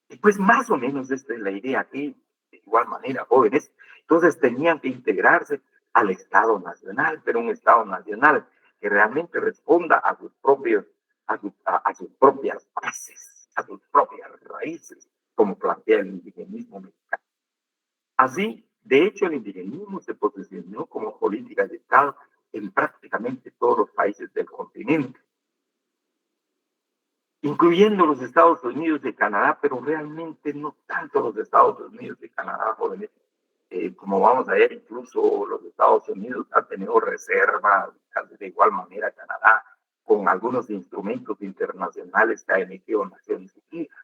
Y pues más o menos esta es la idea aquí, de igual manera, jóvenes. Entonces tenían que integrarse al Estado Nacional, pero un Estado Nacional que realmente responda a sus propios, a sus propias bases, a sus propias raíces, como plantea el indigenismo mexicano. Así, de hecho, el indigenismo se posicionó como política de Estado en prácticamente todos los países del continente, incluyendo los Estados Unidos y Canadá, pero realmente no tanto los Estados Unidos y Canadá, jóvenes. Como vamos a ver, incluso los Estados Unidos han tenido reservas, de igual manera Canadá, con algunos instrumentos internacionales que ha emitido Naciones Unidas.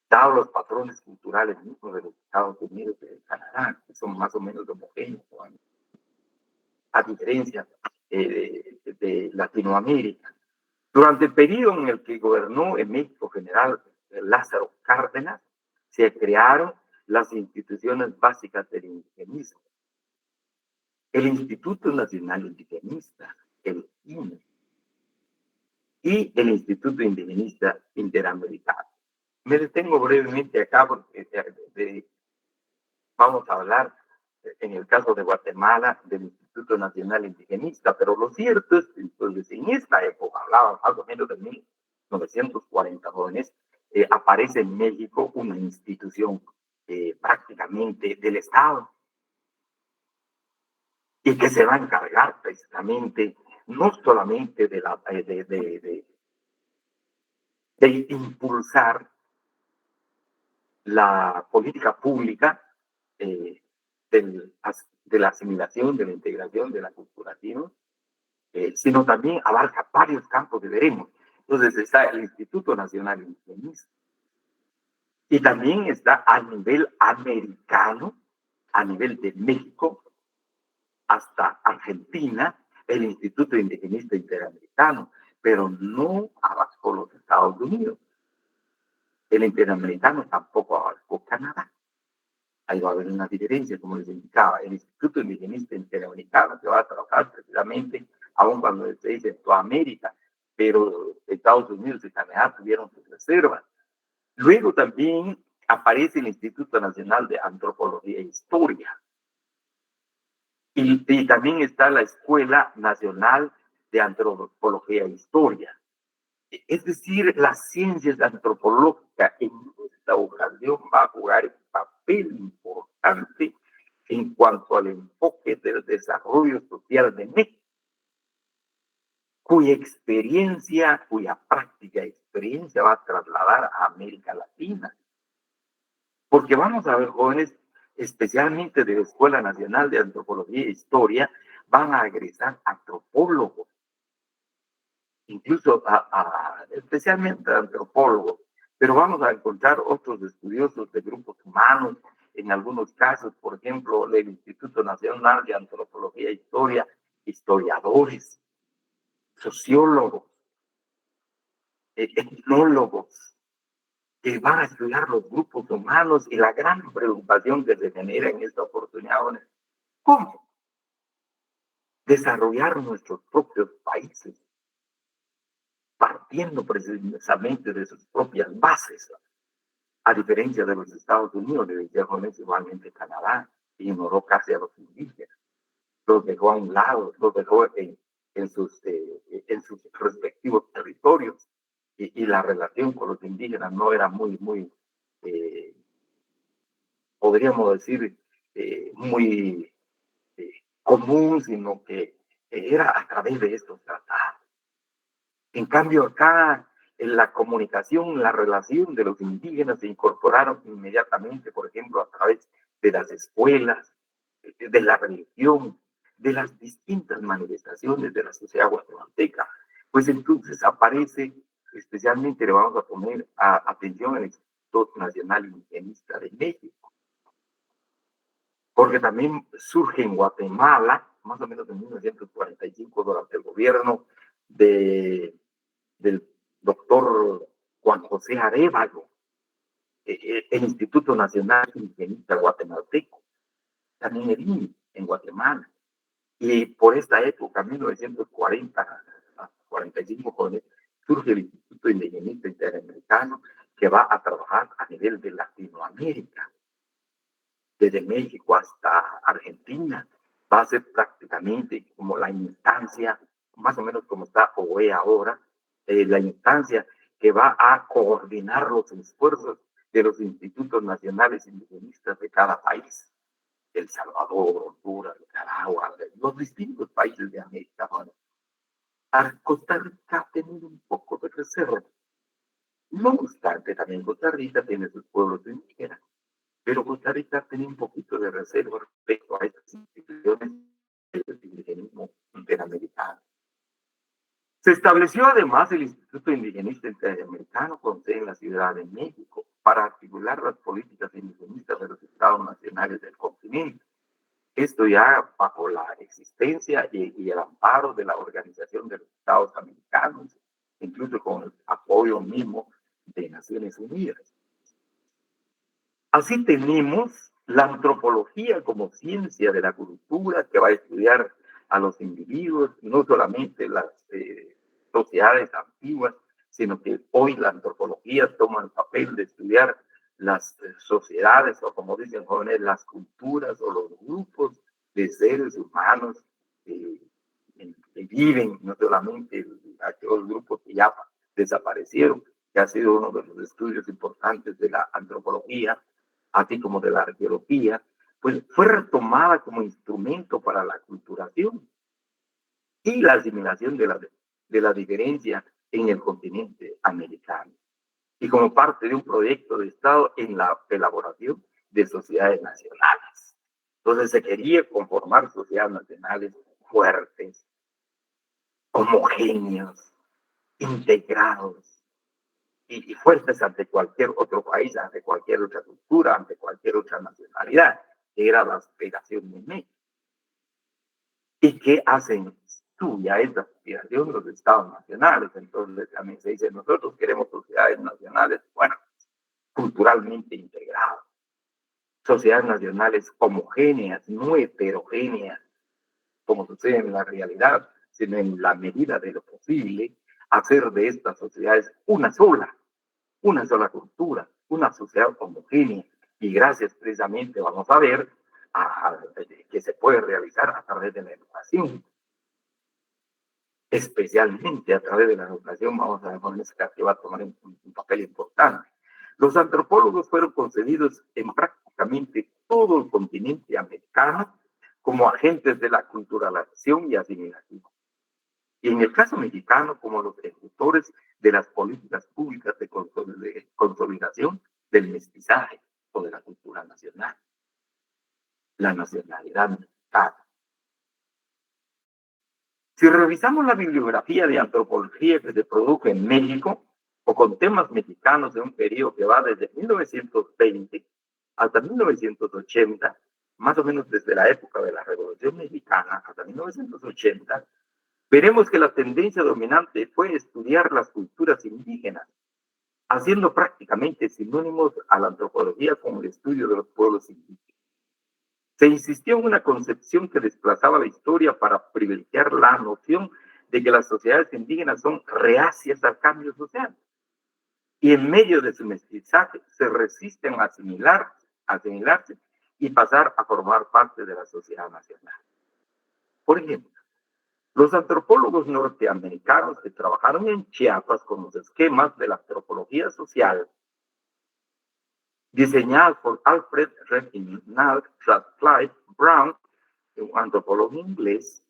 Dados los patrones culturales mismos de los Estados Unidos y de Canadá, que son más o menos homogéneos, a diferencia de Latinoamérica. Durante el periodo en el que gobernó en México general Lázaro Cárdenas, se crearon las instituciones básicas del indigenismo. El Instituto Nacional Indigenista, el INE, y el Instituto Indigenista Interamericano. Me detengo brevemente acá porque vamos a hablar, en el caso de Guatemala, del Instituto Nacional Indigenista, pero lo cierto es que entonces, en esta época, hablaba más o menos de 1940, jóvenes, aparece en México una institución prácticamente del Estado y que se va a encargar precisamente no solamente de impulsar la política pública eh, de la asimilación, de la integración, de la culturación, sino también abarca varios campos de veremos. Entonces está el Instituto Nacional Indigenista y también está a nivel americano, a nivel de México hasta Argentina, el Instituto Indigenista Interamericano, pero no abarcó los Estados Unidos. El interamericano tampoco abarcó Canadá. Ahí va a haber una diferencia, como les indicaba. El Instituto Indigenista Interamericano se va a trabajar precisamente, aun cuando se dice en toda América, pero Estados Unidos y Canadá tuvieron sus reservas. Luego también aparece el Instituto Nacional de Antropología e Historia. Y también está la Escuela Nacional de Antropología e Historia. Es decir, las ciencias antropológicas en esta ocasión va a jugar un papel importante en cuanto al enfoque del desarrollo social de México, cuya práctica experiencia va a trasladar a América Latina. Porque vamos a ver, jóvenes, especialmente de la Escuela Nacional de Antropología e Historia, van a egresar antropólogos, incluso especialmente antropólogos, pero vamos a encontrar otros estudiosos de grupos humanos, en algunos casos, por ejemplo, del Instituto Nacional de Antropología e Historia, historiadores, sociólogos, etnólogos, que van a estudiar los grupos humanos y la gran preocupación que se genera en esta oportunidad, ¿cómo desarrollar nuestros propios países partiendo precisamente de sus propias bases? A diferencia de los Estados Unidos, le decía Jones, igualmente Canadá, ignoró casi a los indígenas, los dejó a un lado, los dejó en sus respectivos territorios, y la relación con los indígenas no era muy, podríamos decir, muy común, sino que era a través de estos tratados. En cambio, acá en la comunicación, la relación de los indígenas se incorporaron inmediatamente, por ejemplo, a través de las escuelas, de la religión, de las distintas manifestaciones de la sociedad guatemalteca. Pues entonces aparece, especialmente le vamos a poner atención al Instituto Nacional Indigenista de México, porque también surge en Guatemala, más o menos en 1945, durante el gobierno del doctor Juan José Arévalo, el Instituto Nacional Indigenista Guatemalteco, también en Guatemala. Y por esta época, 1940 a 45, surge el Instituto Indigenista Interamericano, que va a trabajar a nivel de Latinoamérica, desde México hasta Argentina. Va a ser prácticamente como la instancia, más o menos como está OE ahora, la instancia que va a coordinar los esfuerzos de los institutos nacionales indigenistas de cada país. El Salvador, Honduras, Nicaragua, los distintos países de América. Bueno, Costa Rica ha tenido un poco de reserva. No obstante, también Costa Rica tiene sus pueblos indígenas, pero Costa Rica tiene un poquito de reserva respecto a estas instituciones del indigenismo interamericano. Se estableció además el Instituto Indigenista Interamericano con sede en la Ciudad de México para articular las políticas indigenistas de los estados nacionales del continente. Esto ya bajo la existencia y el amparo de la Organización de los Estados Americanos, incluso con el apoyo mismo de Naciones Unidas. Así tenemos la antropología como ciencia de la cultura que va a estudiar a los individuos, no solamente las sociedades antiguas, sino que hoy la antropología toma el papel de estudiar las sociedades, o como dicen jóvenes, las culturas o los grupos de seres humanos que viven, no solamente aquellos grupos que ya desaparecieron, que ha sido uno de los estudios importantes de la antropología, así como de la arqueología, pues fue retomada como instrumento para la culturación y la asimilación de la diferencia en el continente americano, y como parte de un proyecto de Estado en la elaboración de sociedades nacionales. Entonces se quería conformar sociedades nacionales fuertes, homogéneos, integrados y fuertes ante cualquier otro país, ante cualquier otra cultura, ante cualquier otra nacionalidad, que era la aspiración de México. ¿Y qué hacen constituye a esta aspiración los estados nacionales. Entonces también se dice, nosotros queremos sociedades nacionales, bueno, culturalmente integradas, sociedades nacionales homogéneas, no heterogéneas, como sucede en la realidad, sino en la medida de lo posible, hacer de estas sociedades una sola cultura, una sociedad homogénea. Y gracias precisamente, vamos a ver, que se puede realizar a través de la educación. Especialmente a través de la educación, vamos a ver con esa que va a tomar un papel importante. Los antropólogos fueron concebidos en prácticamente todo el continente americano como agentes de la culturalización y asimilación. Y en el caso mexicano, como los ejecutores de las políticas públicas de consolidación del mestizaje o de la cultura nacional, la nacionalidad mexicana. Si revisamos la bibliografía de antropología que se produjo en México, o con temas mexicanos de un periodo que va desde 1920 hasta 1980, más o menos desde la época de la Revolución Mexicana hasta 1980, veremos que la tendencia dominante fue estudiar las culturas indígenas, haciendo prácticamente sinónimos a la antropología con el estudio de los pueblos indígenas. Se insistió en una concepción que desplazaba la historia para privilegiar la noción de que las sociedades indígenas son reacias al cambio social y en medio de su mestizaje se resisten a asimilarse y pasar a formar parte de la sociedad nacional. Por ejemplo, los antropólogos norteamericanos que trabajaron en Chiapas con los esquemas de la antropología social diseñados por Alfred Reginald Radcliffe Brown, un antropólogo inglés,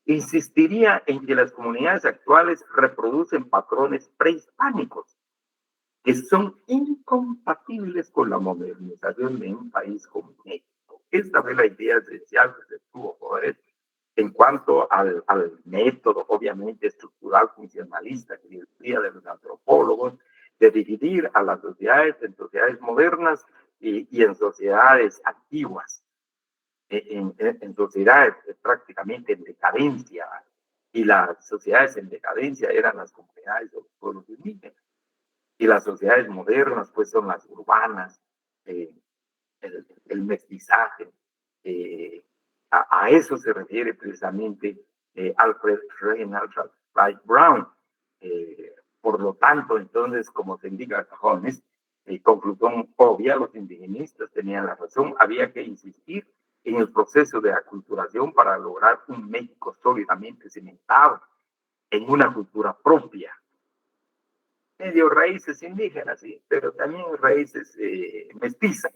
insistiría en que las comunidades actuales reproducen patrones prehispánicos que son incompatibles con la modernización de un país como México. Esta fue la idea esencial que se tuvo poder en cuanto al método, obviamente, estructural funcionalista que decía de los antropólogos, de dividir a las sociedades en sociedades modernas y en sociedades antiguas, en sociedades prácticamente en decadencia, y las sociedades en decadencia eran las comunidades de los pueblos indígenas, y las sociedades modernas pues son las urbanas, el mestizaje, a eso se refiere precisamente Alfred Reginald Radcliffe Brown. Por lo tanto, entonces, como se indica cajones, conclusión obvia, los indigenistas tenían la razón, había que insistir en el proceso de aculturación para lograr un México sólidamente cimentado en una cultura propia. Medio raíces indígenas, sí, pero también raíces mestizas,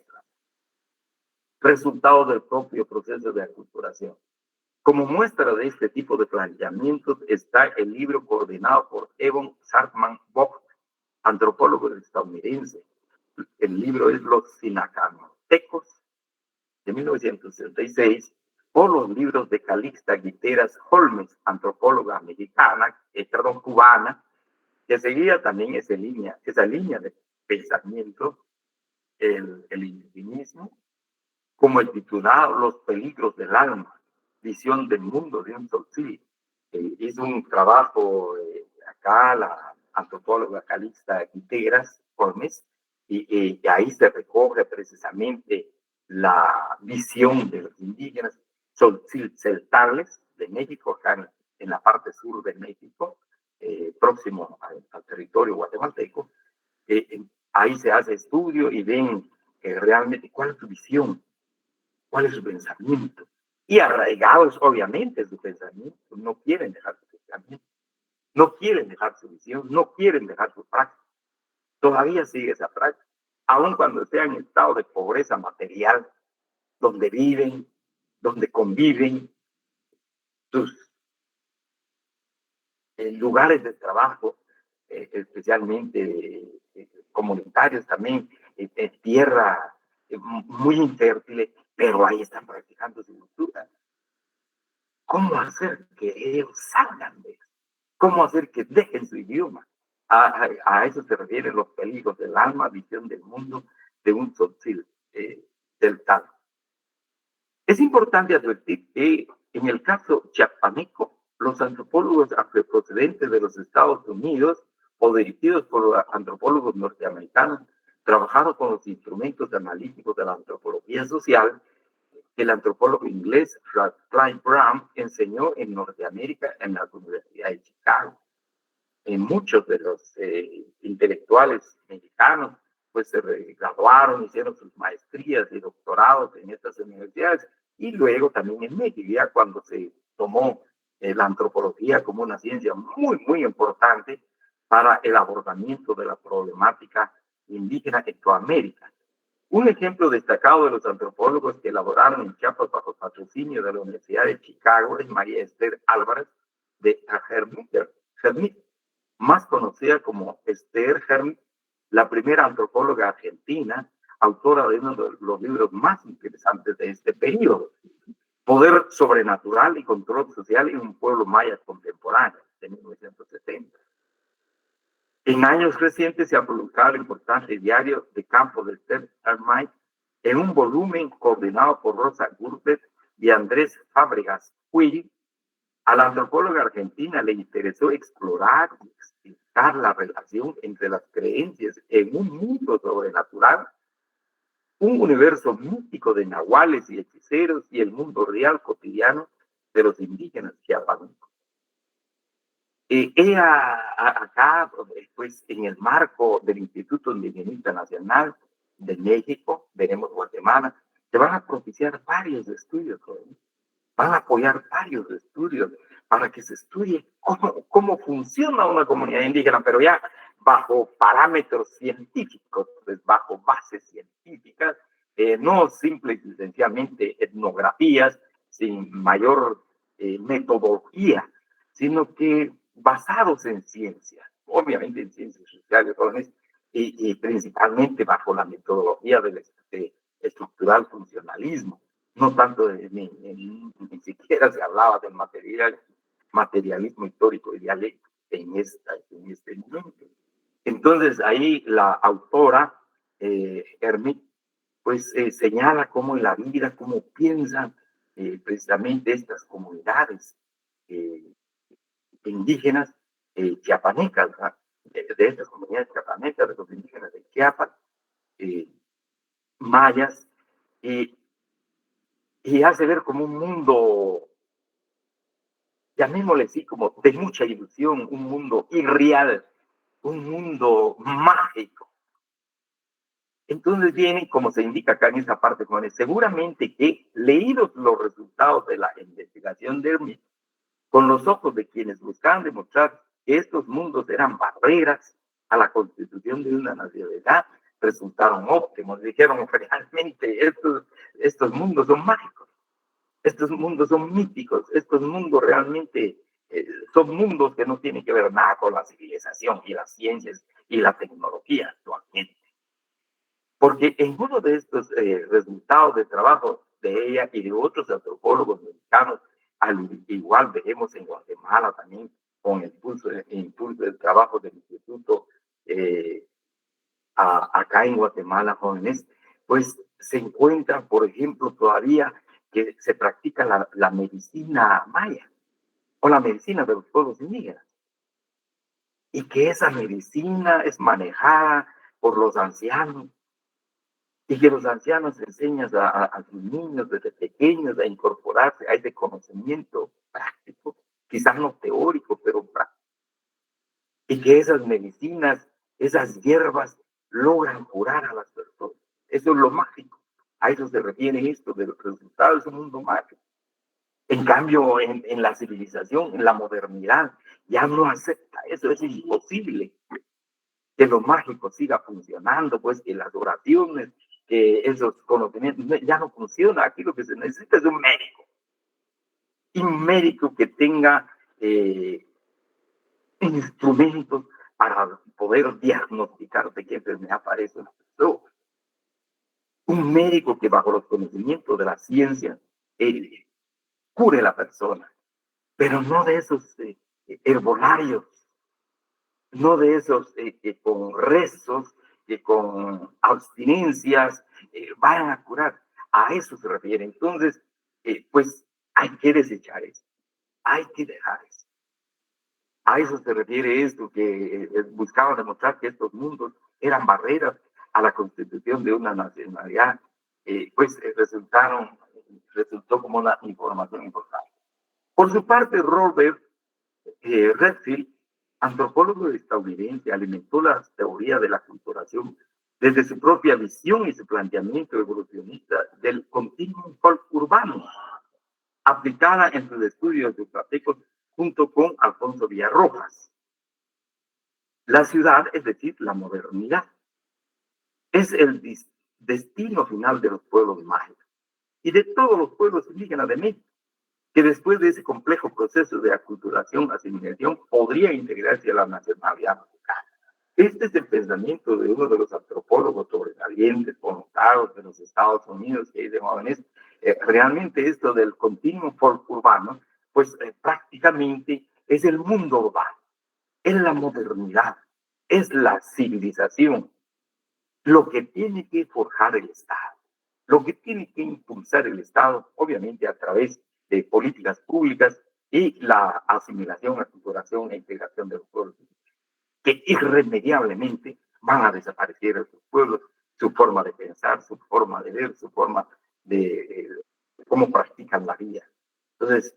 resultado del propio proceso de aculturación. Como muestra de este tipo de planteamientos está el libro coordinado por Evan Sartman Bock, antropólogo estadounidense. El libro es Los Sinacanotecos, de 1966, o los libros de Calixta Guiteras Holmes, antropóloga mexicana, cubana, que seguía también esa línea de pensamiento, el indigenismo, como el titulado Los peligros del alma, visión del mundo de un Tzotzil. Hizo un trabajo acá la antropóloga Calixta Guiteras Holmes, y ahí se recoge precisamente la visión de los indígenas celtales de México, acá en la parte sur de México, próximo al territorio guatemalteco. Ahí se hace estudio y ven realmente cuál es su visión, cuál es su pensamiento. Y arraigados, obviamente, su pensamiento, no quieren dejar su pensamiento, no quieren dejar su visión, no quieren dejar su práctica. Todavía sigue esa práctica, aun cuando estén en estado de pobreza material, donde viven, donde conviven, sus lugares de trabajo, especialmente comunitarios también, tierra muy infértil, pero ahí están practicando su cultura. ¿Cómo hacer que ellos salgan de eso? ¿Cómo hacer que dejen su idioma? A eso se refieren los peligros del alma, visión del mundo de un Tzotzil del tal. Es importante advertir que en el caso chiapaneco, los procedentes de los Estados Unidos o dirigidos por antropólogos norteamericanos, trabajaron con los instrumentos analíticos de la antropología social que el antropólogo inglés Clive Brown enseñó en Norteamérica en la Universidad de Chicago. Muchos de los intelectuales mexicanos pues se graduaron, hicieron sus maestrías y doctorados en estas universidades, y luego también en México, ya cuando se tomó la antropología como una ciencia muy, muy importante para el abordamiento de la problemática indígena en toda América. Un ejemplo destacado de los antropólogos que elaboraron en Chiapas bajo patrocinio de la Universidad de Chicago es María Esther Álvarez de Hermit, más conocida como Esther Hermit, la primera antropóloga argentina, autora de uno de los libros más interesantes de este periodo, Poder Sobrenatural y Control Social en un Pueblo Maya Contemporáneo, de 1970. En años recientes se ha publicado el importante diario de campo de Esther Hermit en un volumen coordinado por Rosa Gurbet y Andrés Fábregas Quill. A la antropóloga argentina le interesó explorar y explicar la relación entre las creencias en un mundo sobrenatural, un universo místico de nahuales y hechiceros y el mundo real cotidiano de los indígenas chiapanecos. Ella acá, pues en el marco del Instituto Indigenista Nacional de México, veremos Guatemala, se van a propiciar varios estudios, ¿no? Van a apoyar varios estudios para que se estudie cómo funciona una comunidad indígena, pero ya bajo parámetros científicos, pues bajo bases científicas, no simple y sencillamente etnografías sin mayor metodología, sino que basados en ciencia, obviamente en ciencias sociales, y principalmente bajo la metodología del estructural funcionalismo. No tanto, ni siquiera se hablaba del materialismo histórico y dialéctico en este momento. Entonces ahí la autora Hermit pues señala cómo en la vida, cómo piensan precisamente estas comunidades indígenas chiapanecas, de estas comunidades chiapanecas, de los indígenas de Chiapas, mayas, y hace ver como un mundo, llamémosle así, como de mucha ilusión, un mundo irreal, un mundo mágico. Entonces viene, como se indica acá en esta parte, seguramente que leídos los resultados de la investigación de Hermit, con los ojos de quienes buscaban demostrar que estos mundos eran barreras a la constitución de una nacionalidad, resultaron óptimos. Dijeron, realmente estos mundos son mágicos, estos mundos son míticos, estos mundos realmente son mundos que no tienen que ver nada con la civilización y las ciencias y la tecnología actualmente. Porque en uno de estos resultados de trabajo de ella y de otros antropólogos mexicanos, al igual veremos en Guatemala también, con el impulso del trabajo del instituto acá en Guatemala, jóvenes, pues se encuentra, por ejemplo, todavía que se practica la medicina maya o la medicina de los pueblos indígenas, y que esa medicina es manejada por los ancianos, y que los ancianos enseñan a sus niños desde pequeños a incorporarse a ese conocimiento práctico, quizás no teórico, pero práctico. Y que esas medicinas, esas hierbas, logran curar a las personas. Eso es lo mágico. A eso se refiere esto de los resultados de un mundo mágico. En cambio, en la civilización, en la modernidad, ya no acepta eso, es imposible que lo mágico siga funcionando, pues que las oraciones, que esos conocimientos ya no funcionan. Aquí lo que se necesita es un médico que tenga instrumentos para poder diagnosticar de qué enfermedad padece una persona. Un médico que bajo los conocimientos de la ciencia cure a la persona, pero no de esos herbolarios, no de esos que con rezos, que con abstinencias vayan a curar. A eso se refiere. Entonces, pues hay que desechar eso, hay que dejar eso. A eso se refiere esto, que buscaba demostrar que estos mundos eran barreras a la constitución de una nacionalidad, resultó como una información importante. Por su parte, Robert Redfield, antropólogo estadounidense, alimentó la teoría de la culturación desde su propia visión y su planteamiento evolucionista del continuum folk urbano, aplicada en sus estudios yucatecos junto con Alfonso Villarrojas. La ciudad, es decir, la modernidad, es el destino final de los pueblos mágicos y de todos los pueblos indígenas de México, que después de ese complejo proceso de aculturación, asimilación, podría integrarse a la nacionalidad mexicana. Este es el pensamiento de uno de los antropólogos sobresalientes, connotados de los Estados Unidos, que dice, jóvenes, realmente esto del continuo folk urbano, prácticamente es el mundo urbano, es la modernidad, es la civilización, lo que tiene que forjar el Estado, lo que tiene que impulsar el Estado, obviamente a través de políticas públicas y la asimilación, aculturación e integración de los pueblos, que irremediablemente van a desaparecer esos pueblos, su forma de pensar, su forma de ver, su forma de cómo practican la vida. Entonces,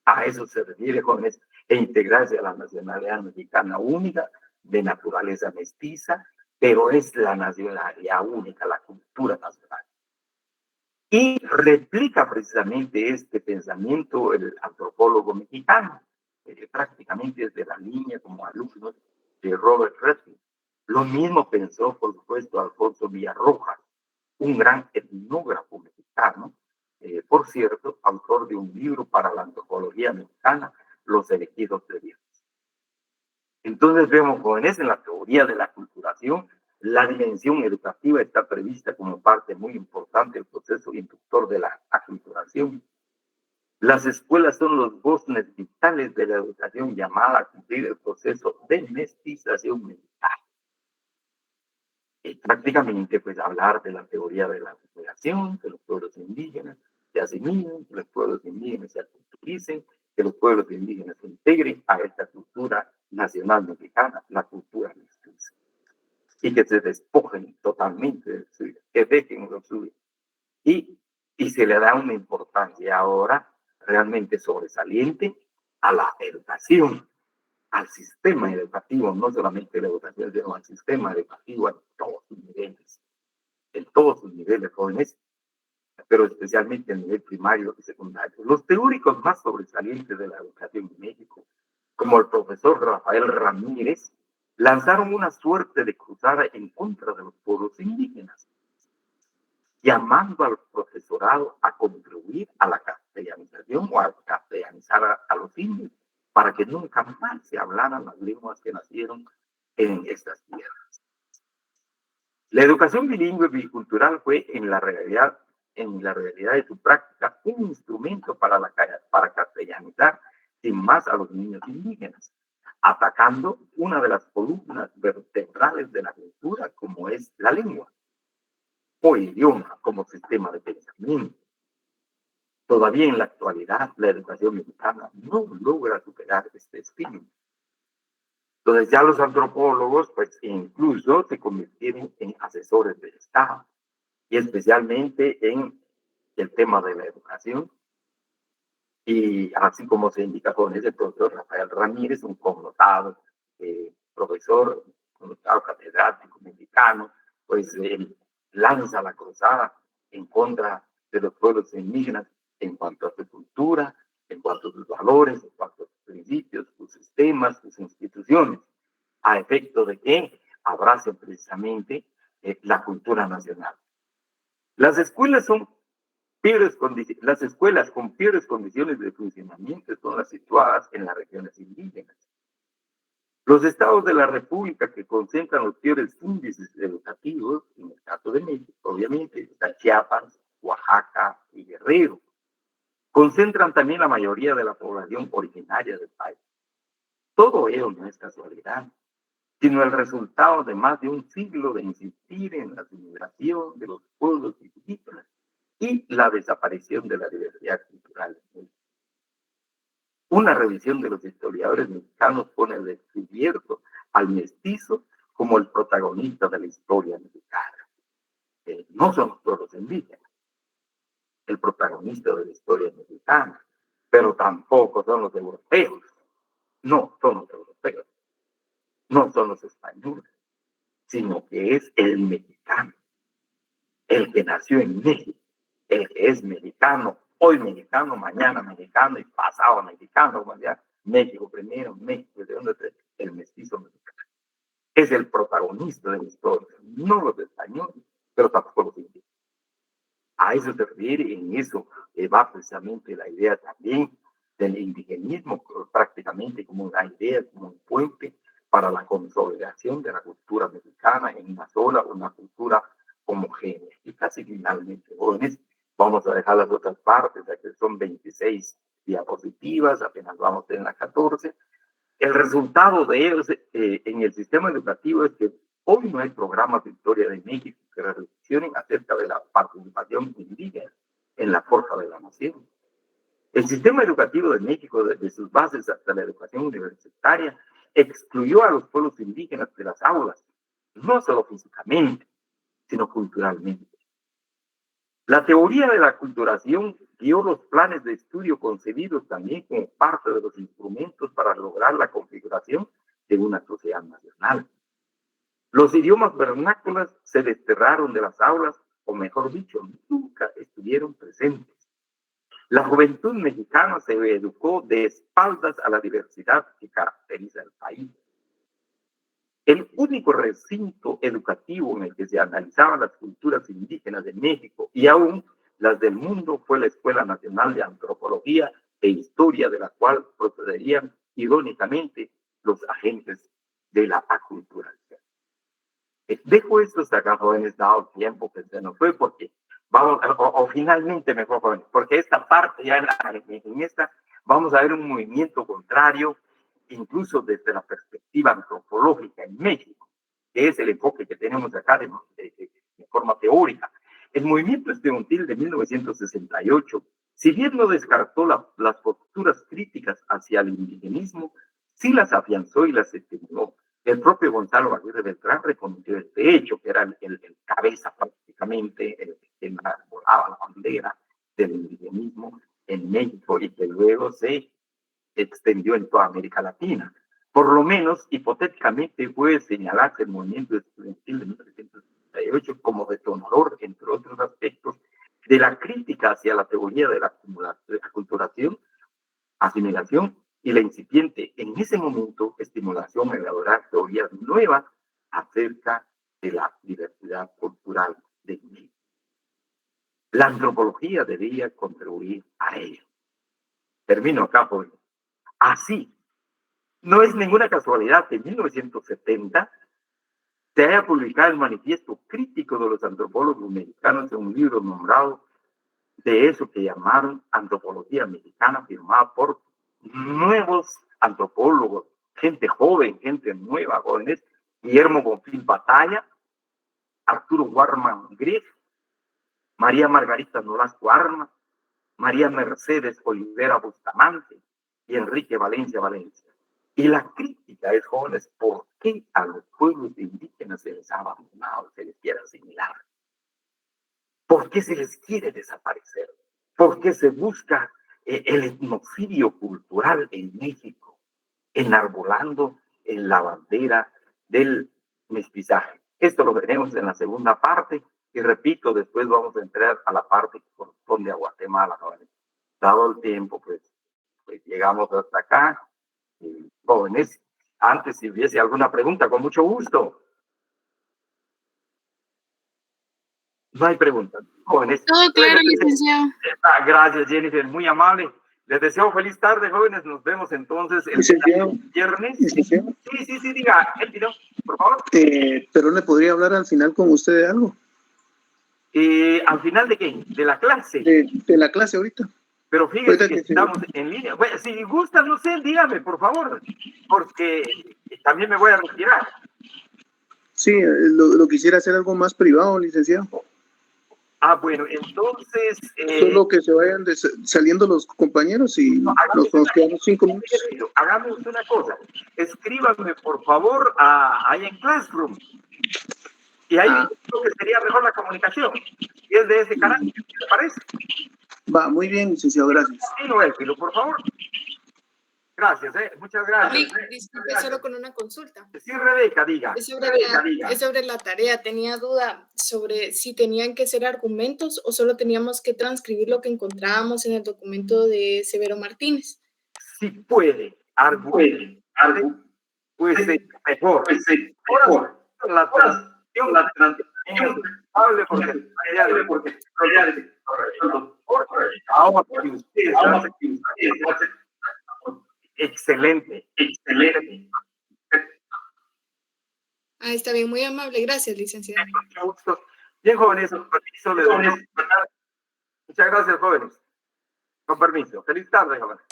a eso se refiere, jóvenes, e integrarse a la nacionalidad mexicana única, de naturaleza mestiza, pero es la nacionalidad única, la cultura nacional. Y replica precisamente este pensamiento el antropólogo mexicano, prácticamente desde la línea como alumno de Robert Redfield. Lo mismo pensó, por supuesto, Alfonso Villarrojas, un gran etnógrafo mexicano, por cierto, autor de un libro para la antropología mexicana, Los elegidos de Dios. Entonces vemos, jóvenes, en la teoría de la aculturación, la dimensión educativa está prevista como parte muy importante del proceso inductor de la aculturación. Las escuelas son los goznes vitales de la educación llamada a cumplir el proceso de mestización mental. Y prácticamente, hablar de la teoría de la asimilación, que los pueblos indígenas se asimilen, que los pueblos indígenas se aculturicen, que los pueblos indígenas se integren a esta cultura nacional mexicana, la cultura mestiza, y que se despojen totalmente de suyo, que dejen lo suyo. Y se le da una importancia ahora realmente sobresaliente a la educación, al sistema educativo, no solamente la educación, sino al sistema educativo en todos sus niveles, jóvenes, pero especialmente en nivel primario y secundario. Los teóricos más sobresalientes de la educación en México, como el profesor Rafael Ramírez, lanzaron una suerte de cruzada en contra de los pueblos indígenas, llamando al profesorado a contribuir a la castellanización o a castellanizar a los indios, para que nunca más se hablaran las lenguas que nacieron en estas tierras. La educación bilingüe bicultural fue en la realidad de su práctica un instrumento para castellanizar sin más a los niños indígenas, atacando una de las columnas vertebrales de la cultura, como es la lengua o idioma como sistema de pensamiento. Todavía en la actualidad, la educación mexicana no logra superar este espíritu. Entonces ya los antropólogos, incluso se convirtieron en asesores del Estado, y especialmente en el tema de la educación. Y así como se indica con ese profesor Rafael Ramírez, un connotado profesor, connotado catedrático mexicano, él lanza la cruzada en contra de los pueblos indígenas en cuanto a su cultura, en cuanto a sus valores, en cuanto a sus principios, sus sistemas, sus instituciones, a efecto de que abracen precisamente la cultura nacional. Las escuelas con peores condiciones de funcionamiento son las situadas en las regiones indígenas. Los estados de la República que concentran los peores índices educativos, en el caso de México, obviamente, está Chiapas, Oaxaca y Guerrero, concentran también la mayoría de la población originaria del país. Todo ello no es casualidad, sino el resultado de más de un siglo de insistir en la asimilación de los pueblos indígenas y la desaparición de la diversidad cultural. Una revisión de los historiadores mexicanos pone al descubierto al mestizo como el protagonista de la historia mexicana. No son los pueblos indígenas el protagonista de la historia mexicana, pero tampoco son los europeos. No son los europeos, no son los españoles, sino que es el mexicano, el que nació en México, el que es mexicano, hoy mexicano, mañana mexicano y pasado mexicano, México primero, México segundo, el mestizo mexicano. Es el protagonista de la historia, no los españoles, pero tampoco los indígenas. A eso se refiere, en eso va precisamente la idea también del indigenismo, prácticamente como una idea, como un puente para la consolidación de la cultura mexicana en una sola, una cultura homogénea. Y casi finalmente, jóvenes, vamos a dejar las otras partes, aquí son 26 diapositivas, apenas vamos en la 14. El resultado de ellos en el sistema educativo es que hoy no hay programas de historia de México que reflexionen acerca de la participación indígena en la forja de la nación. El sistema educativo de México, desde sus bases hasta la educación universitaria, excluyó a los pueblos indígenas de las aulas, no solo físicamente, sino culturalmente. La teoría de la aculturación guió los planes de estudio concebidos también como parte de los instrumentos para lograr la configuración de una sociedad nacional. Los idiomas vernáculos se desterraron de las aulas, o mejor dicho, nunca estuvieron presentes. La juventud mexicana se educó de espaldas a la diversidad que caracteriza el país. El único recinto educativo en el que se analizaban las culturas indígenas de México y aún las del mundo fue la Escuela Nacional de Antropología e Historia, de la cual procederían irónicamente los agentes de la aculturación. Dejo esto hasta acá, jóvenes, dado el tiempo que se nos fue, porque vamos, o finalmente mejor, jóvenes, porque esta parte ya en esta vamos a ver un movimiento contrario, incluso desde la perspectiva antropológica en México, que es el enfoque que tenemos acá de forma teórica. El movimiento estudiantil de 1968, si bien no descartó las posturas críticas hacia el indigenismo, sí las afianzó y las estimuló. El propio Gonzalo Aguirre Beltrán reconoció este hecho, que era el cabeza prácticamente, el que volaba la bandera del indigenismo en México y que luego se extendió en toda América Latina. Por lo menos, hipotéticamente, puede señalarse el movimiento estudiantil de 1968 como detonador, entre otros aspectos, de la crítica hacia la teoría de la aculturación, asimilación y la incipiente, en ese momento, estimulación a elaborar teorías nuevas acerca de la diversidad cultural de México. La antropología debía contribuir a ello. Termino acá, joven. Así, no es ninguna casualidad que en 1970 se haya publicado el manifiesto crítico de los antropólogos mexicanos en un libro nombrado de eso que llamaron Antropología Mexicana, firmada por nuevos antropólogos, gente joven, gente nueva, jóvenes, Guillermo Bonfil Batalla, Arturo Warman Griff, María Margarita Nolasco Armas, María Mercedes Olivera Bustamante y Enrique Valencia Valencia. Y la crítica es, jóvenes, ¿por qué a los pueblos indígenas se les ha abandonado, se les quiere asimilar? ¿Por qué se les quiere desaparecer? ¿Por qué se busca el etnocidio cultural en México, enarbolando en la bandera del mestizaje? Esto lo veremos en la segunda parte y repito, después vamos a entrar a la parte que corresponde a Guatemala, jóvenes. Dado el tiempo, pues llegamos hasta acá. Jóvenes, antes si hubiese alguna pregunta, con mucho gusto. No hay preguntas. Jóvenes. Todo claro, licenciado. Gracias, Jennifer, muy amable. Les deseo feliz tarde, jóvenes. Nos vemos entonces el viernes. Licenciado. Sí, diga, el video, por favor. Pero le podría hablar al final con usted de algo. ¿Al final de qué? ¿De la clase? De la clase ahorita. Pero fíjese que estamos en línea. Bueno, si gusta, no sé, dígame, por favor, porque también me voy a retirar. Sí, lo quisiera hacer algo más privado, licenciado. Ah, bueno, entonces... Solo que se vayan saliendo los compañeros y nos quedamos 5 minutos. Hagamos una cosa. Escríbanme, por favor, ahí en Classroom. Y ahí creo que sería mejor la comunicación. Y es de ese carácter, ¿te parece? Va, muy bien, licenciado, gracias. Sí, Elfilo, por favor. Gracias, muchas gracias. Disculpe, solo con una consulta. Sí, Rebeca, diga. Es sobre la tarea. Tenía duda sobre si tenían que ser argumentos o solo teníamos que transcribir lo que encontrábamos en el documento de Severo Martínez. Si puede, pues mejor. La transición hable porque ahora que ustedes hacen excelente. Ah, está bien, muy amable. Gracias, licenciado. Mucho gusto. Bien, jóvenes, con permiso. Muchas gracias, jóvenes. Con permiso. Feliz tarde, jóvenes.